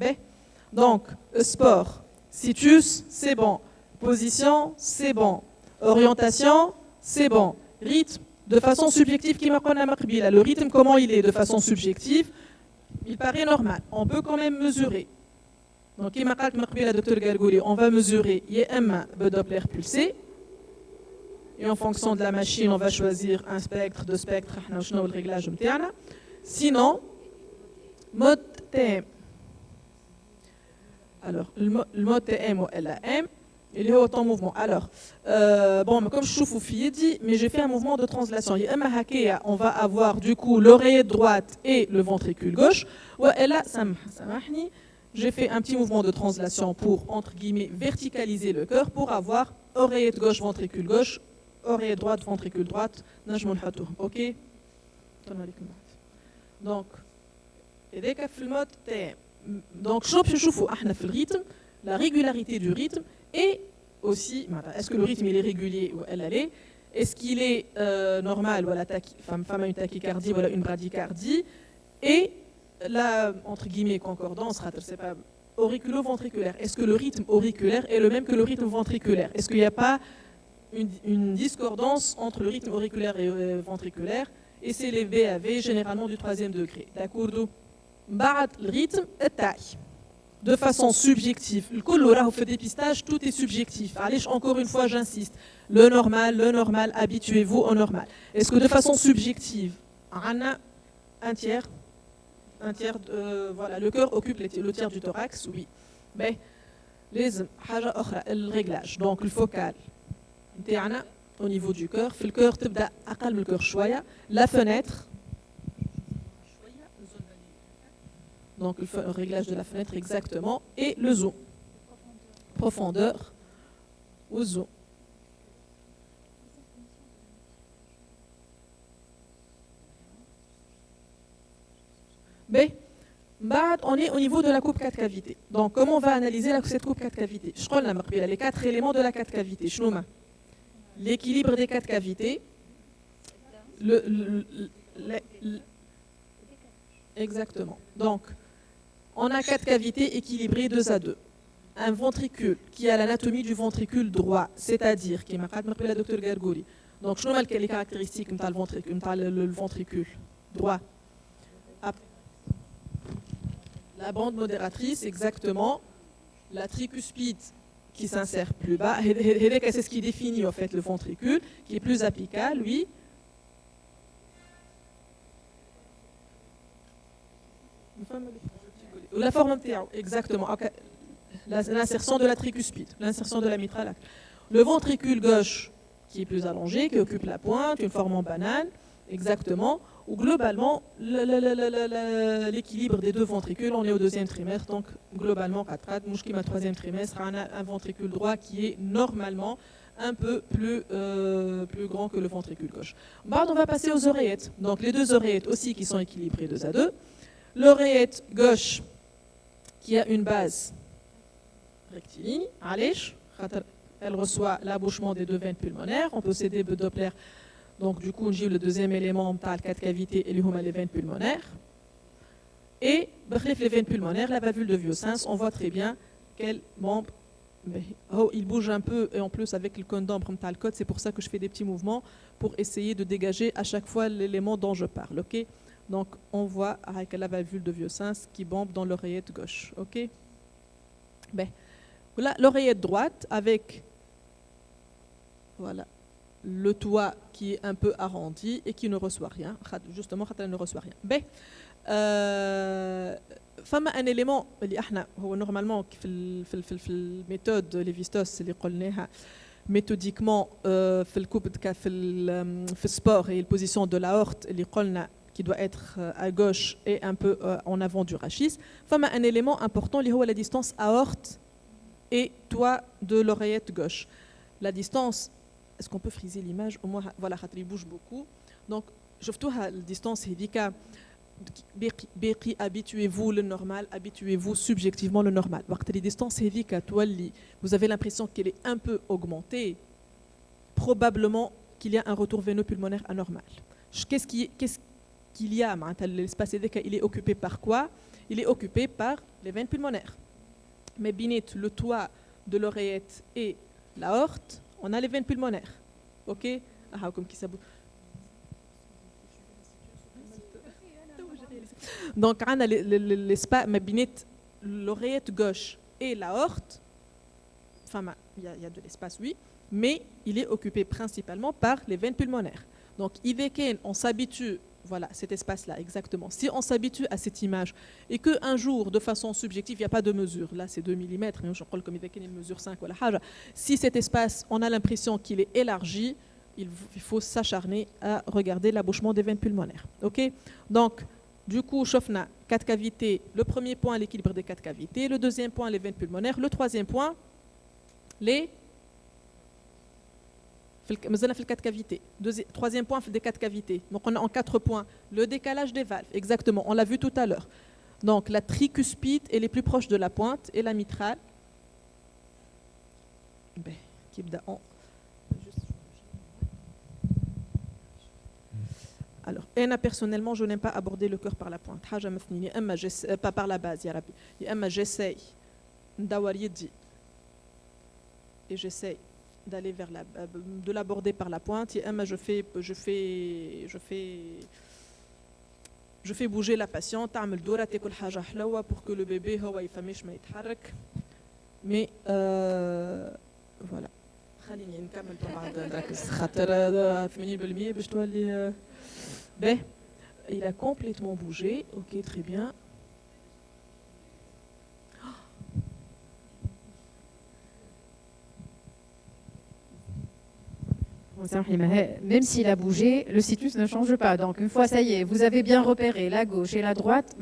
Donc, sport. Situs, c'est bon. Position, c'est bon. Orientation, c'est bon. Rythme, de façon subjective, le rythme, comment il est de façon subjective, il paraît normal. On peut quand même mesurer. Donc, on va mesurer le Doppler pulsé. Et en fonction de la machine, on va choisir un spectre, deux spectres, le réglage. Sinon, mode TM. Alors, le mode TM ou LAM, il est autant mouvement. Alors, comme je trouve dit, mais j'ai fait un mouvement de translation. On va avoir du coup l'oreillette droite et le ventricule gauche. Ou là, j'ai fait un petit mouvement de translation pour, entre guillemets, verticaliser le cœur pour avoir oreillette gauche, ventricule gauche, oreillette droite, ventricule droite. Ok? Donc, et dès qu'il le mode TM. Donc, je le rythme, la régularité du rythme et aussi, est-ce que le rythme il est régulier ou elle est? Est-ce qu'il est normal ou la femme a une tachycardie ou une bradycardie? Et la, entre guillemets, concordance, c'est pas auriculo-ventriculaire. Est-ce que le rythme auriculaire est le même que le rythme ventriculaire? Est-ce qu'il n'y a pas une discordance entre le rythme auriculaire et ventriculaire? Et c'est les VAV, généralement du troisième degré. D'accord? Le rythme est taille. De façon subjective. Le colora fait dépistage, tout est subjectif. Allez, encore une fois, j'insiste. Le normal, habituez-vous au normal. Est-ce que de façon subjective, un tiers, voilà, le cœur occupe le tiers du thorax? Oui. Mais le réglage, donc le focal, au niveau du cœur, le cœur, le cœur choya, la fenêtre. Donc le réglage de la fenêtre exactement, et le zoom. Profondeur au zoom. B. On est au niveau de la coupe 4 cavités. Donc comment on va analyser cette coupe 4 cavités? Je crois que les 4 éléments de la 4 cavités. L'équilibre des 4 cavités. Exactement. Donc, on a 4 cavités équilibrées 2 à 2. Un ventricule qui a l'anatomie du ventricule droit, c'est-à-dire, qui m'a rappelé la docteur Gargouri. Donc, je sais les caractéristiques le ventricule droit. La bande modératrice, exactement. La tricuspide qui s'insère plus bas. C'est ce qui définit en fait le ventricule, qui est plus apical, lui. La forme exactement. L'insertion de la tricuspide, l'insertion de la mitrale. Le ventricule gauche qui est plus allongé, qui occupe la pointe, une forme en banane, exactement. Ou globalement, l'équilibre des deux ventricules, on est au deuxième trimestre, donc globalement, Mouchkima troisième trimestre, on a un ventricule droit qui est normalement un peu plus grand que le ventricule gauche. On va passer aux oreillettes. Donc les deux oreillettes aussi qui sont équilibrées 2 à 2. L'oreillette gauche qui a une base rectiligne, elle reçoit l'abouchement des deux veines pulmonaires. On peut céder le Doppler. Donc du coup, on dit le deuxième élément, on a 4 cavités et les veines pulmonaires. Et les veines pulmonaires, la valvule de Vieux-Sens, on voit très bien quel membre, il bouge un peu, et en plus avec le cône d'ambre, c'est pour ça que je fais des petits mouvements pour essayer de dégager à chaque fois l'élément dont je parle. Ok? Donc on voit avec la valvule de Vieux-Sens qui bombe dans l'oreillette gauche. Ok? Voilà l'oreillette droite avec voilà, le toit qui est un peu arrondi et qui ne reçoit rien. Justement, elle ne reçoit rien. فما un élément اللي احنا هو normalement في الميثود ليفيستوس اللي قلناها méthodiquement في الكوب في السبور et la position de l'aorte اللي قلنا qui doit être à gauche et un peu en avant du rachis. فما un élément important اللي هو la distance aorte et toit de l'oreillette gauche. La distance, est-ce qu'on peut friser l'image au moins voilà, il bouge beaucoup. Donc, je la distance هذيك باقي habituez-vous le normal, habituez-vous subjectivement le normal. وقت les distances هذيك تولي vous avez l'impression qu'elle est un peu augmentée, probablement qu'il y a un retour veineux pulmonaire anormal. Qu'est-ce qu'il y a l'espace هذيك il est occupé par quoi? Il est occupé par les veines pulmonaires. Mais binit le toit de l'oreillette et l'aorte, on a les veines pulmonaires. OK? Comme qui ça. Donc on a l'espace mais binit l'oreillette gauche et l'aorte. Enfin il y a de l'espace oui, mais il est occupé principalement par les veines pulmonaires. Donc on s'habitue voilà, cet espace-là, exactement. Si on s'habitue à cette image et qu'un jour, de façon subjective, il n'y a pas de mesure, là c'est 2 mm, je crois comme il mesure 5, si cet espace, on a l'impression qu'il est élargi, il faut s'acharner à regarder l'abouchement des veines pulmonaires. Okay? Donc, du coup, chauffna 4 cavités. Le premier point, l'équilibre des 4 cavités. Le deuxième point, les veines pulmonaires. Le troisième point, les... مازلنا في 4 cavités. Troisième point des 4 cavités. Donc on a en 4 points le décalage des valves. Exactement, on l'a vu tout à l'heure. Donc la tricuspide elle est plus proche de la pointe et la mitrale. Alors, personnellement, je n'aime pas aborder le cœur par la pointe. Pas par la base, ya Rabbi. J'essaye ندور يدي et j'essaie d'aller vers de l'aborder par la pointe et je fais bouger la patiente تعمل دورة تاكل حاجة حلوة pour que le bébé هو يفهمش ما يتحرك mais voilà خليني نكمل بعد نركز خاطر 80% باش تولي باهي. Il a complètement bougé, ok, très bien. Même s'il a bougé, le situs ne change pas. Donc une fois, ça y est, vous avez bien repéré la gauche et la droite.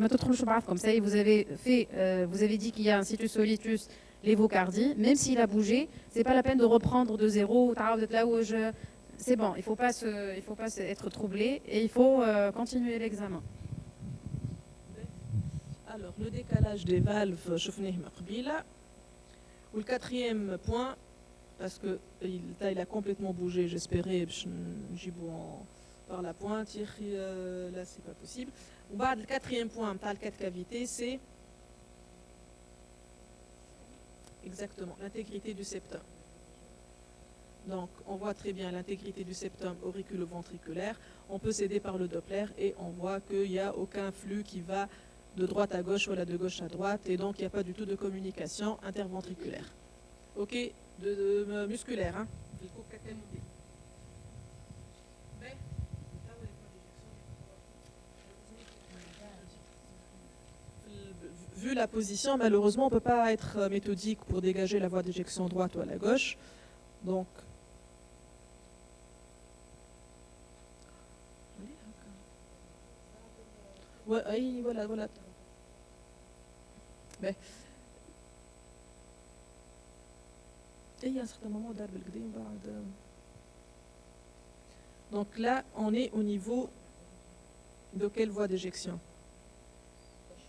Comme ça, vous avez dit qu'il y a un situs solitus lévocardie. Même s'il a bougé, c'est pas la peine de reprendre de zéro. C'est bon, il faut pas être troublé et il faut continuer l'examen. Alors, le décalage des valves, je finis là. Le quatrième point, parce qu'il a complètement bougé, j'espérais par la pointe, là c'est pas possible. Le quatrième point, le cas de cavité, c'est exactement l'intégrité du septum. Donc, on voit très bien l'intégrité du septum auriculo-ventriculaire. On peut s'aider par le Doppler et on voit qu'il n'y a aucun flux qui va de droite à gauche, voilà de gauche à droite, et donc il n'y a pas du tout de communication interventriculaire. Ok, de musculaire, hein. Vu la position, malheureusement, on ne peut pas être méthodique pour dégager la voie d'éjection droite ou à la gauche. Donc, ouais, voilà. Mais, et il y a un certain moment donc là, on est au niveau de quelle voie d'éjection?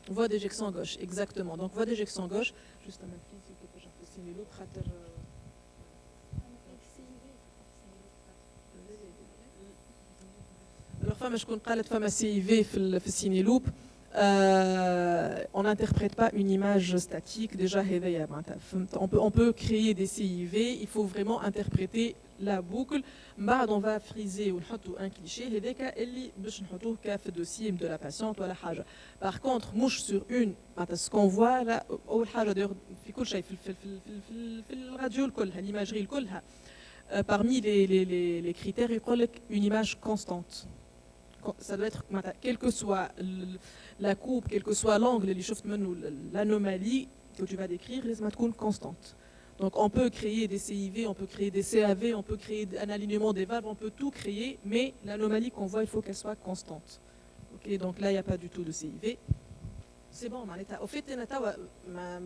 Voie d'éjection gauche, exactement. Donc, voie d'éjection gauche, juste à ma fille, s'il te plaît, j'apprécie les l'autre. Alors, femme, je connais femme CIV في السيني لوب. On n'interprète pas une image statique. Déjà, on peut créer des CIV. Il faut vraiment interpréter la boucle. On va friser ou un cliché. Le dossier de la patiente. Par contre, mouche sur une, ce qu'on voit là, l'imagerie, parmi les critères, il y a une image constante. Ça doit être, quelle que soit la coupe, quel que soit l'angle, l'anomalie que tu vas décrire, les matchs constante. Donc on peut créer des CIV, on peut créer des CAV, on peut créer un alignement des valves, on peut tout créer, mais l'anomalie qu'on voit, il faut qu'elle soit constante. Okay, donc là, il n'y a pas du tout de CIV. C'est bon, au fait,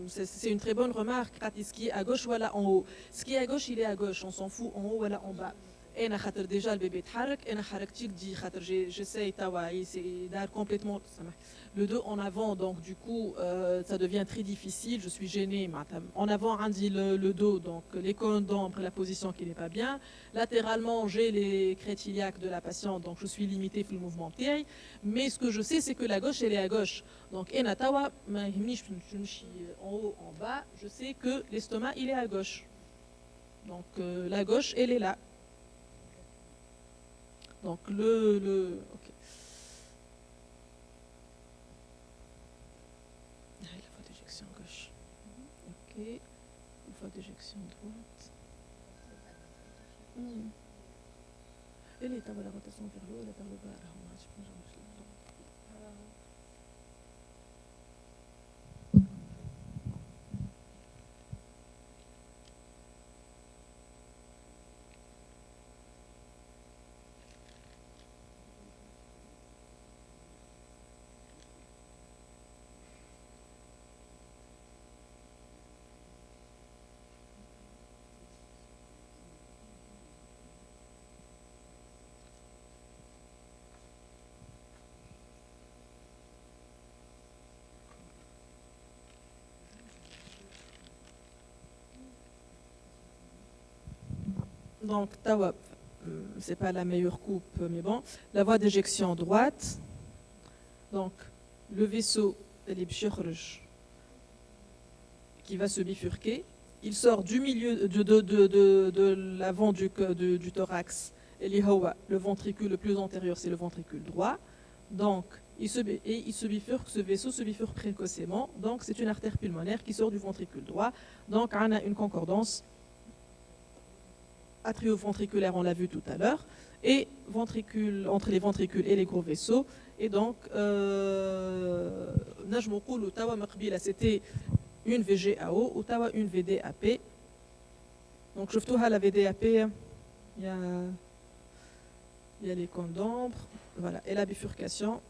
c'est une très bonne remarque. Ce qui est à gauche, voilà en haut. Ce qui est à gauche, il est à gauche, on s'en fout, en haut, voilà en bas. انا خاطر ديجا البيبي يتحرك انا حركتيك تجي خاطر j'essaie توا c'est دار complètement le dos en avant donc du coup ça devient très difficile, je suis gênée en avant عندي le dos donc les cônes d'ombre, la position qui n'est pas bien, latéralement j'ai les crêtes iliaques de la patiente donc je suis limitée في الموفمون تاعي, mais ce que je sais c'est que la gauche elle est à gauche donc انا توا ما يهمنيش نمشي en haut en bas, je sais que l'estomac il est à gauche donc la gauche elle est là. Donc ok. La voie d'éjection gauche. Ok. La voie d'éjection droite. Elle est à la rotation vers le haut et vers le bas. Donc, Tawab, c'est pas la meilleure coupe, mais bon. La voie d'éjection droite. Donc, le vaisseau, qui va se bifurquer. Il sort du milieu de l'avant du thorax. Et le ventricule le plus antérieur, c'est le ventricule droit. Donc, il se bifurque, ce vaisseau se bifurque précocement. Donc, c'est une artère pulmonaire qui sort du ventricule droit. Donc, on a une concordance atrioventriculaire, on l'a vu tout à l'heure, et entre les ventricules et les gros vaisseaux. Et donc, c'était une VGAO ou une VDAP. Donc, je vous la VDAP, il y a les cônes d'ombre, voilà, et la bifurcation.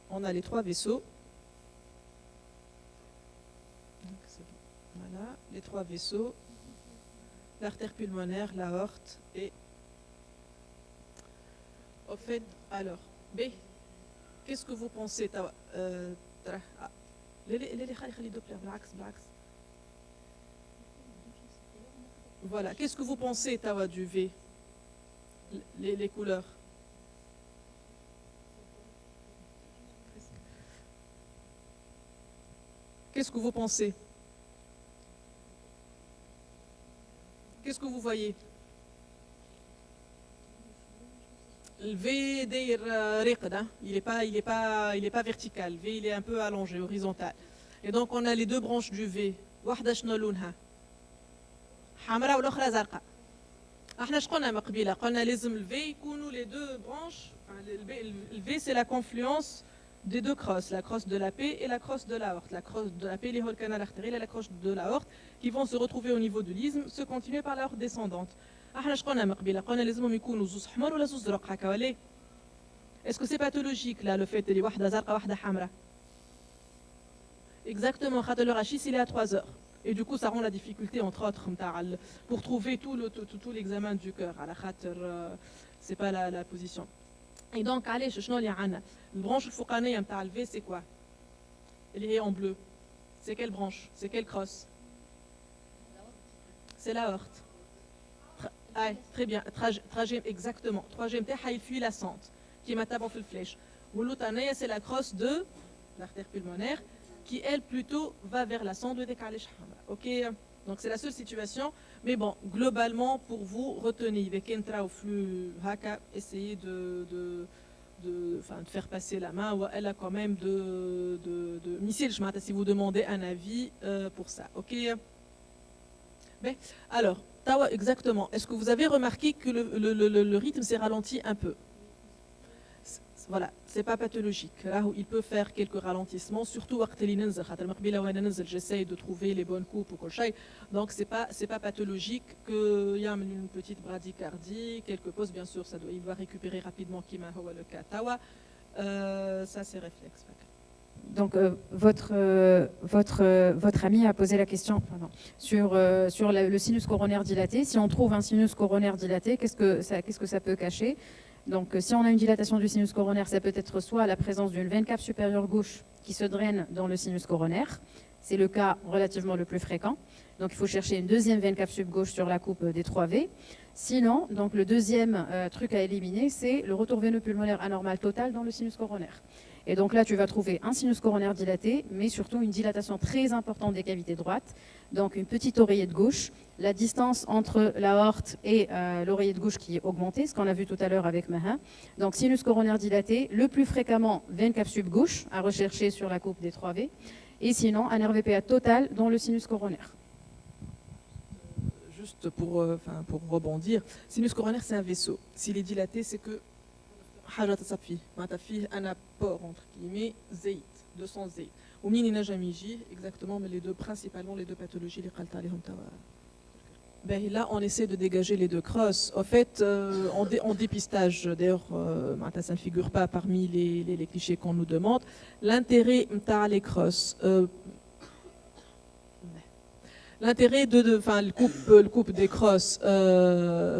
On a les trois vaisseaux. Voilà, les trois vaisseaux, l'artère pulmonaire, l'aorte et... Au fait, alors, B, qu'est-ce que vous pensez Voilà, qu'est-ce que vous pensez, Tawa, du V, les couleurs? Qu'est-ce que vous pensez? Qu'est-ce que vous voyez? Le V d'air riqd, il n'est pas vertical. Le V il est un peu allongé, horizontal. Et donc on a les deux branches du V. واحدة شنو لونها؟ حمراء والأخرى زرقاء. احنا اش قلنا من قبيله؟ قلنا لازم ال V يكونوا les deux branches. Le V c'est la confluence des deux crosses, la crosse de la P et la crosse de l'aorte. La crosse de la P, les le canal artériel et la crosse de l'aorte qui vont se retrouver au niveau de l'isthme, se continuer par l'aorte descendante. Est-ce que c'est pathologique là le fait de wahda zarqa wahda hamra? Exactement, le rachis il est à 3 heures. Et du coup ça rend la difficulté entre autres pour trouver tout l'examen du cœur. C'est pas la position. Et donc, allez, le branche fouqaniyya نتاع le V, c'est quoi? Elle est en bleu. C'est quelle branche? C'est quelle crosse? C'est l'aorte. Très bien. Trajet, exactement. Troisième terre, il fuit la sente, qui est matabon fil flèche. L'outanaya, c'est la crosse de l'artère pulmonaire, qui elle plutôt va vers la sente de décalage. Ok. Donc c'est la seule situation. Mais bon, globalement, pour vous, retenez, avec Entra au flux Haka, essayez de faire passer la main, ou elle a quand même de Missil Shmata, si vous demandez un avis pour ça. Ok. Ben, alors, Tawa, exactement. Est-ce que vous avez remarqué que le rythme s'est ralenti un peu? Voilà, c'est pas pathologique. Là où il peut faire quelques ralentissements, surtout j'essaye de trouver les bonnes coupes ou quoi. Donc c'est pas pathologique qu'il y a une petite bradycardie, quelques pauses, bien sûr, il doit récupérer rapidement Kima Hawa le Katawa. Ça c'est réflexe. Donc votre ami a posé la question sur le sinus coronaire dilaté. Si on trouve un sinus coronaire dilaté, qu'est-ce que ça peut cacher? Donc, si on a une dilatation du sinus coronaire, ça peut être soit la présence d'une veine cave supérieure gauche qui se draine dans le sinus coronaire. C'est le cas relativement le plus fréquent. Donc, il faut chercher une deuxième veine cave sub gauche sur la coupe des 3V. Sinon, donc, le deuxième truc à éliminer, c'est le retour veineux pulmonaire anormal total dans le sinus coronaire. Et donc là, tu vas trouver un sinus coronaire dilaté, mais surtout une dilatation très importante des cavités droites. Donc une petite oreillette gauche, la distance entre l'aorte et l'oreillette gauche qui est augmentée, ce qu'on a vu tout à l'heure avec Maha. Donc sinus coronaire dilaté, le plus fréquemment veine cave sub gauche à rechercher sur la coupe des 3V. Et sinon, un RVPA total dans le sinus coronaire. Juste pour rebondir, sinus coronaire c'est un vaisseau. S'il est dilaté, c'est que حاجه تصفي معناتها فيه un apport entre guillemets زيت 200 زيت ومنين ينجم يجي exactement mais les deux principalement les deux pathologies اللي قلت عليهم توا. Ben là on essaie de dégager les deux crosses. En fait en dépistage d'ailleurs ça ne figure pas parmi les clichés qu'on nous demande. L'intérêt نتاع les crosses l'intérêt le coupe des crosses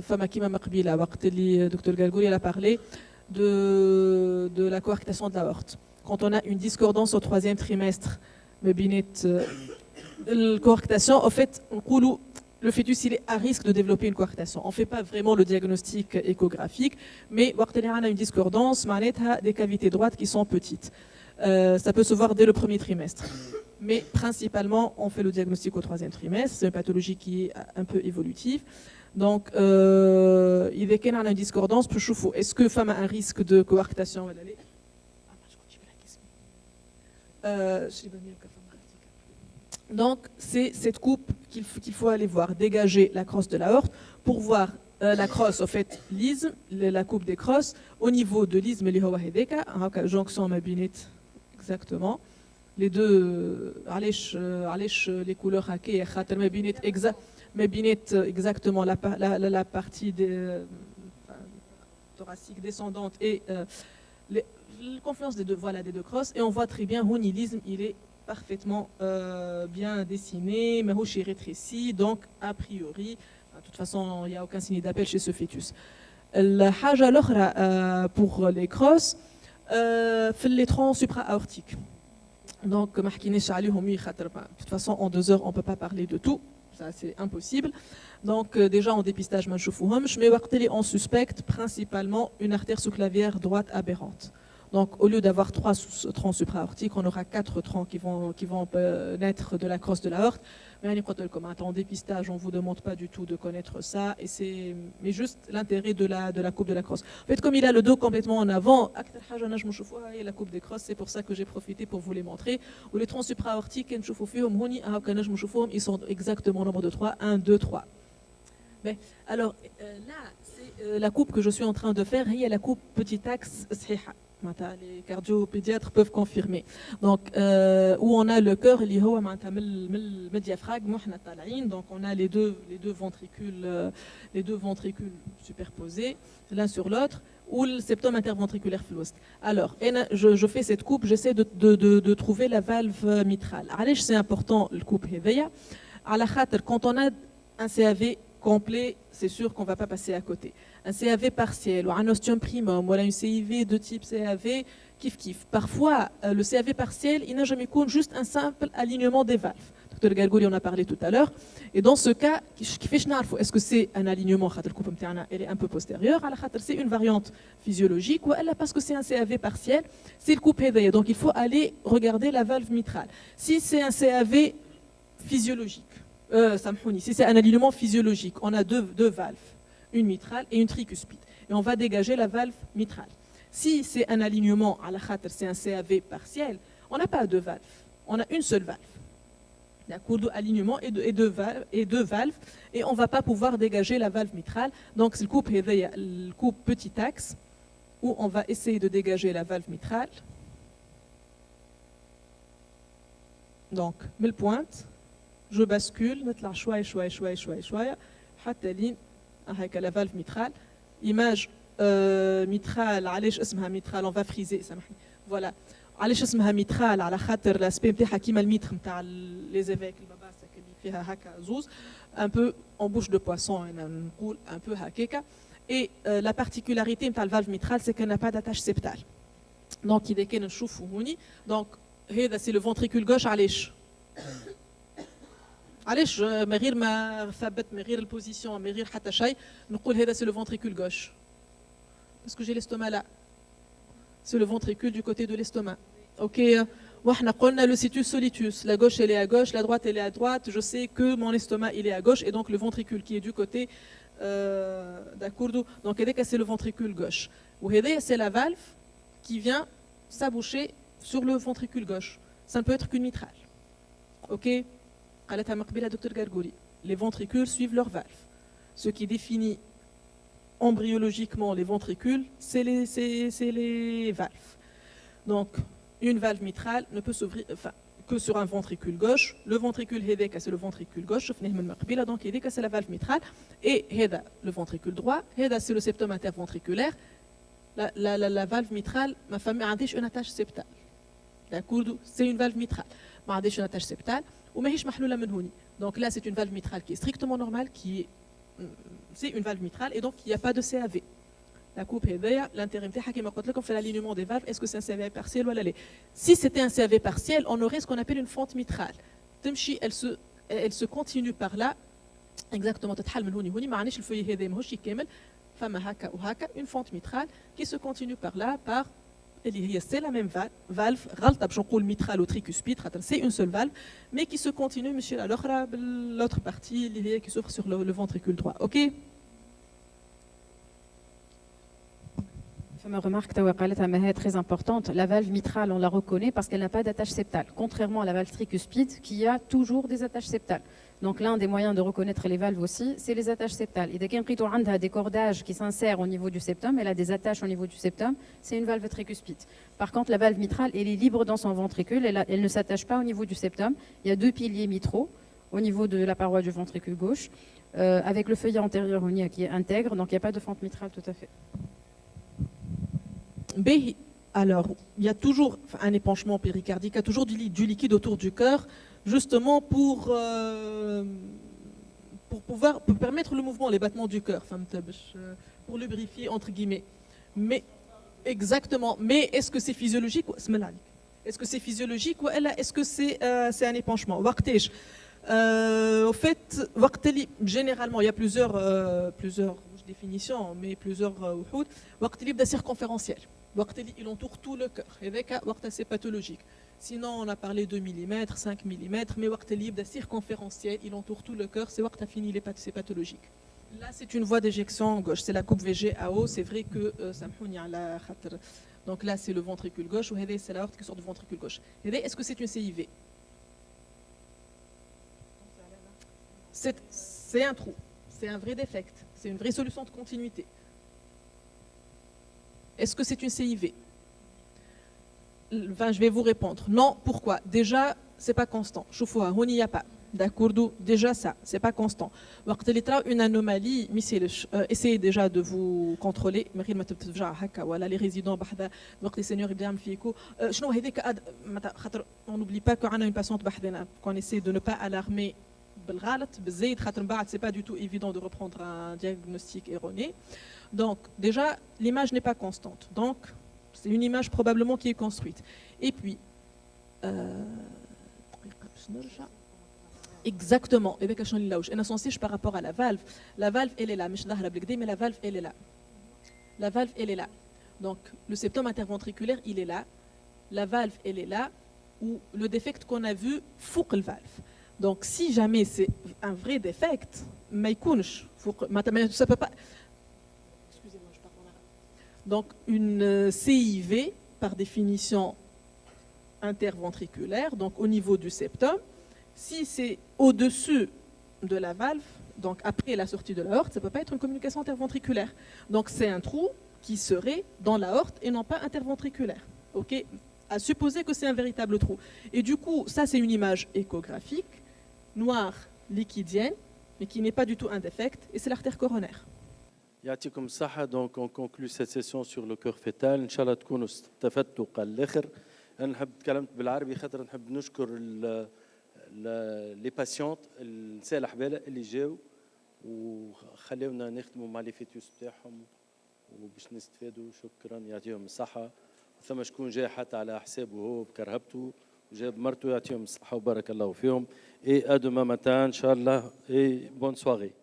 فما كيما مقبيله وقت اللي دكتور غالغوري a parlé de la coarctation de l'aorte. Quand on a une discordance au 3e trimestre, la coarctation, en fait, le fœtus il est à risque de développer une coarctation. On ne fait pas vraiment le diagnostic échographique, mais on a une discordance, des cavités droites qui sont petites. Ça peut se voir dès le premier trimestre. Mais principalement, on fait le diagnostic au 3e trimestre. C'est une pathologie qui est un peu évolutive. Donc, il y a une discordance. Est-ce que femme a un risque de coarctation? Donc, c'est cette coupe qu'il faut aller voir, dégager la crosse de l'aorte pour voir la crosse, au fait, l'isthme, la coupe des crosses, au niveau de l'isthme, jonction mabinite, exactement. Les deux, les couleurs exactement la partie thoracique descendante et la confluence des deux crosses. Et on voit très bien, l'isthme, il est parfaitement bien dessiné, mais il rétréci, donc a priori, de toute façon, il n'y a aucun signe d'appel chez ce fœtus. La haja l'autre pour les crosses, les troncs supra-aortiques. Donc, de toute façon, en 2 heures, on ne peut pas parler de tout, ça c'est impossible. Donc, déjà en dépistage, mais on suspecte principalement une artère sous-clavière droite aberrante. Donc, au lieu d'avoir 3 troncs supra-aortiques, on aura 4 troncs qui vont naître de la crosse de l'aorte. Mais en dépistage, on ne vous demande pas du tout de connaître ça. Mais juste l'intérêt de la coupe de la crosse. En fait, comme il a le dos complètement en avant, la coupe des crosses, c'est pour ça que j'ai profité pour vous les montrer. Ou les troncs supra-aortiques, ils sont exactement au nombre de 3. 1, 2, 3. Mais, alors, là, c'est la coupe que je suis en train de faire. Il y a la coupe petit axe. Les cardiopédiatres peuvent confirmer. Donc, où on a le cœur, le diaphragme, donc on a les deux ventricules superposés l'un sur l'autre, ou le septum interventriculaire flous. Alors, je fais cette coupe, j'essaie de trouver la valve mitrale. C'est important le coupe héveya. Quand on a un CAV complet, c'est sûr qu'on ne va pas passer à côté. Un CAV partiel ou un ostium primum ou une CIV de type CAV, kiff. Parfois, le CAV partiel, il n'a jamais qu'un juste un simple alignement des valves. Dr Galgouli en a parlé tout à l'heure. Et dans ce cas, est-ce que c'est un alignement, elle est un peu postérieure, c'est une variante physiologique, ou elle parce que c'est un CAV partiel, c'est le coupe héveya. Donc il faut aller regarder la valve mitrale. Si c'est un CAV physiologique, si c'est un alignement physiologique, on a deux valves, une mitrale et une tricuspide. Et on va dégager la valve mitrale. Si c'est un alignement, c'est un CAV partiel, on n'a pas deux valves, on a une seule valve. D'accord, alignement et deux valves, et on ne va pas pouvoir dégager la valve mitrale. Donc c'est le coupe petit axe, où on va essayer de dégager la valve mitrale. Donc, mets le pointe. Je bascule, نطلع شوية حتى لين هكا la valve mitrale. Image mitrale, علاش اسمها mitrale, on va friser, سامحني. Voilà. علاش اسمها mitrale على خاطر l'aspe نتاعها كيما الميتر نتاع les évêques الباباسة اللي فيها هكا زوز, un peu en bouche de poisson, نقول un peu هكاكا. Et la particularité نتاع الvalve mitrale, c'est qu'elle n'a pas d'attache septale. Donc إذا كان نشوفوا هوني, donc هذا c'est le ventricule gauche علاش علاش من غير ما ثبت من غير البوزيسيون من غير حتى شيء نقول هذا c'est le ventricule gauche parce que j'ai l'estomac là, c'est le ventricule du côté de l'estomac. OK, وحنا قلنا le situs solitus, la gauche elle est à gauche, la droite elle est à droite, je sais que mon estomac il est à gauche et donc le ventricule qui est du côté d'accord, donc هذاك c'est le ventricule gauche. وهذا c'est la valve qui vient s'aboucher sur le ventricule gauche. Ça ne peut être qu'une mitrale. OK, les ventricules suivent leurs valves. Ce qui définit embryologiquement les ventricules, c'est les valves. Donc, une valve mitrale ne peut s'ouvrir que sur un ventricule gauche. Le ventricule hédeka, c'est le ventricule gauche. Donc, hédeka, c'est la valve mitrale. Et héda, le ventricule droit. Héda, c'est le septum interventriculaire. La valve mitrale, ma femme a une attache septale. D'accord, c'est une valve mitrale. Ma une attache septale. Donc là, c'est une valve mitrale qui est strictement normale, c'est une valve mitrale et donc il n'y a pas de CAV. La coupe est d'ailleurs l'intérêt comme fait l'alignement des valves. Est-ce que c'est un CAV partiel ou allez? Si c'était un CAV partiel, on aurait ce qu'on appelle une fente mitrale. Elle se continue par là exactement تتحل من هوني هوني ما عندناش الفوي هذا ماهوش كامل فما هكا وهكا une fente mitrale qui se continue par là par اللي هي c'est la même valve غلطه باش نقول ميترال وتريكوسبيد خاطر c'est une seule valve mais qui se continue monsieur الاخرى بالautre partie اللي هي qui s'ouvre sur le ventricule droit. OK. Ma remarque est très importante. La valve mitrale, on la reconnaît parce qu'elle n'a pas d'attache septale, contrairement à la valve tricuspide qui a toujours des attaches septales. Donc l'un des moyens de reconnaître les valves aussi, c'est les attaches septales. Et dès qu'un a des cordages qui s'insèrent au niveau du septum, elle a des attaches au niveau du septum, c'est une valve tricuspide. Par contre, la valve mitrale, elle est libre dans son ventricule, elle ne s'attache pas au niveau du septum. Il y a deux piliers mitraux au niveau de la paroi du ventricule gauche, avec le feuillet antérieur qui est intègre, donc il n'y a pas de fente mitrale tout à fait. Alors, il y a toujours un épanchement péricardique, il y a toujours du liquide autour du cœur, justement pour permettre le mouvement, les battements du cœur, pour lubrifier entre guillemets. Mais exactement. Mais est-ce que c'est physiologique? Est-ce que c'est physiologique ou est-ce que c'est un épanchement? Au fait, généralement, il y a plusieurs définitions, mais plusieurs وقت اللي يبدا circonférentiel. Il entoure tout le cœur. Et c'est pathologique. Sinon, on a parlé de millimètres, 5 mm, mais libre circonférentiel, il entoure tout le cœur, c'est fini, c'est pathologique. Là, c'est une voie d'éjection gauche, c'est la coupe VGAO, c'est vrai que ça me donc là, c'est le ventricule gauche, ou c'est l'aorte qui sort du ventricule gauche. Est-ce que c'est une CIV? C'est un trou, c'est un vrai défect, c'est une vraie solution de continuité. Est-ce que c'est une CIV? Je vais vous répondre. Non, pourquoi? Déjà, c'est pas constant. Choufouha, on n'y a pas. D'accord, déjà ça, c'est pas constant. Une anomalie, essayez déjà de vous contrôler. Les résidents, les seigneurs, on n'oublie pas qu'on a une patiente qu'on essaie de ne pas alarmer. C'est pas du tout évident de reprendre un diagnostic erroné. Donc, déjà, l'image n'est pas constante. Donc, c'est une image probablement qui est construite. Et puis, exactement, par rapport à la valve, elle est là. Mais la valve, elle est là. La valve, elle est là. Donc, le septum interventriculaire, il est là. La valve, elle est là. Ou le défect qu'on a vu, fouq le valve. Donc, si jamais c'est un vrai défect, ça peut pas. Excusez-moi, je parle en arabe. Donc, une CIV, par définition interventriculaire, donc au niveau du septum, si c'est au-dessus de la valve, donc après la sortie de l'aorte, ça ne peut pas être une communication interventriculaire. Donc, c'est un trou qui serait dans l'aorte et non pas interventriculaire. OK? À supposer que c'est un véritable trou. Et du coup, ça, c'est une image échographique. Noire liquidienne, mais qui n'est pas du tout un défect, et c'est l'artère coronaire. يعطيكم الصحة. Donc on conclut cette session sur le cœur fœtal. إن شاء الله تكونوا استفدتوا قال الآخر. أنا نحب تكلمت بالعربي خاطر نحب نشكر لي باسيونت النساء الحبالة اللي جاوا وخليونا نخدموا مع لي فيتوس بتاعهم وباش نستفادوا. شكرا يعطيهم الصحة. ثم شكون جاي حتى على حسابه هو بكرهبته وجاب مرته يعطيهم الصحة وبارك الله فيهم. Et à demain matin, Inch'Allah, et bonne soirée.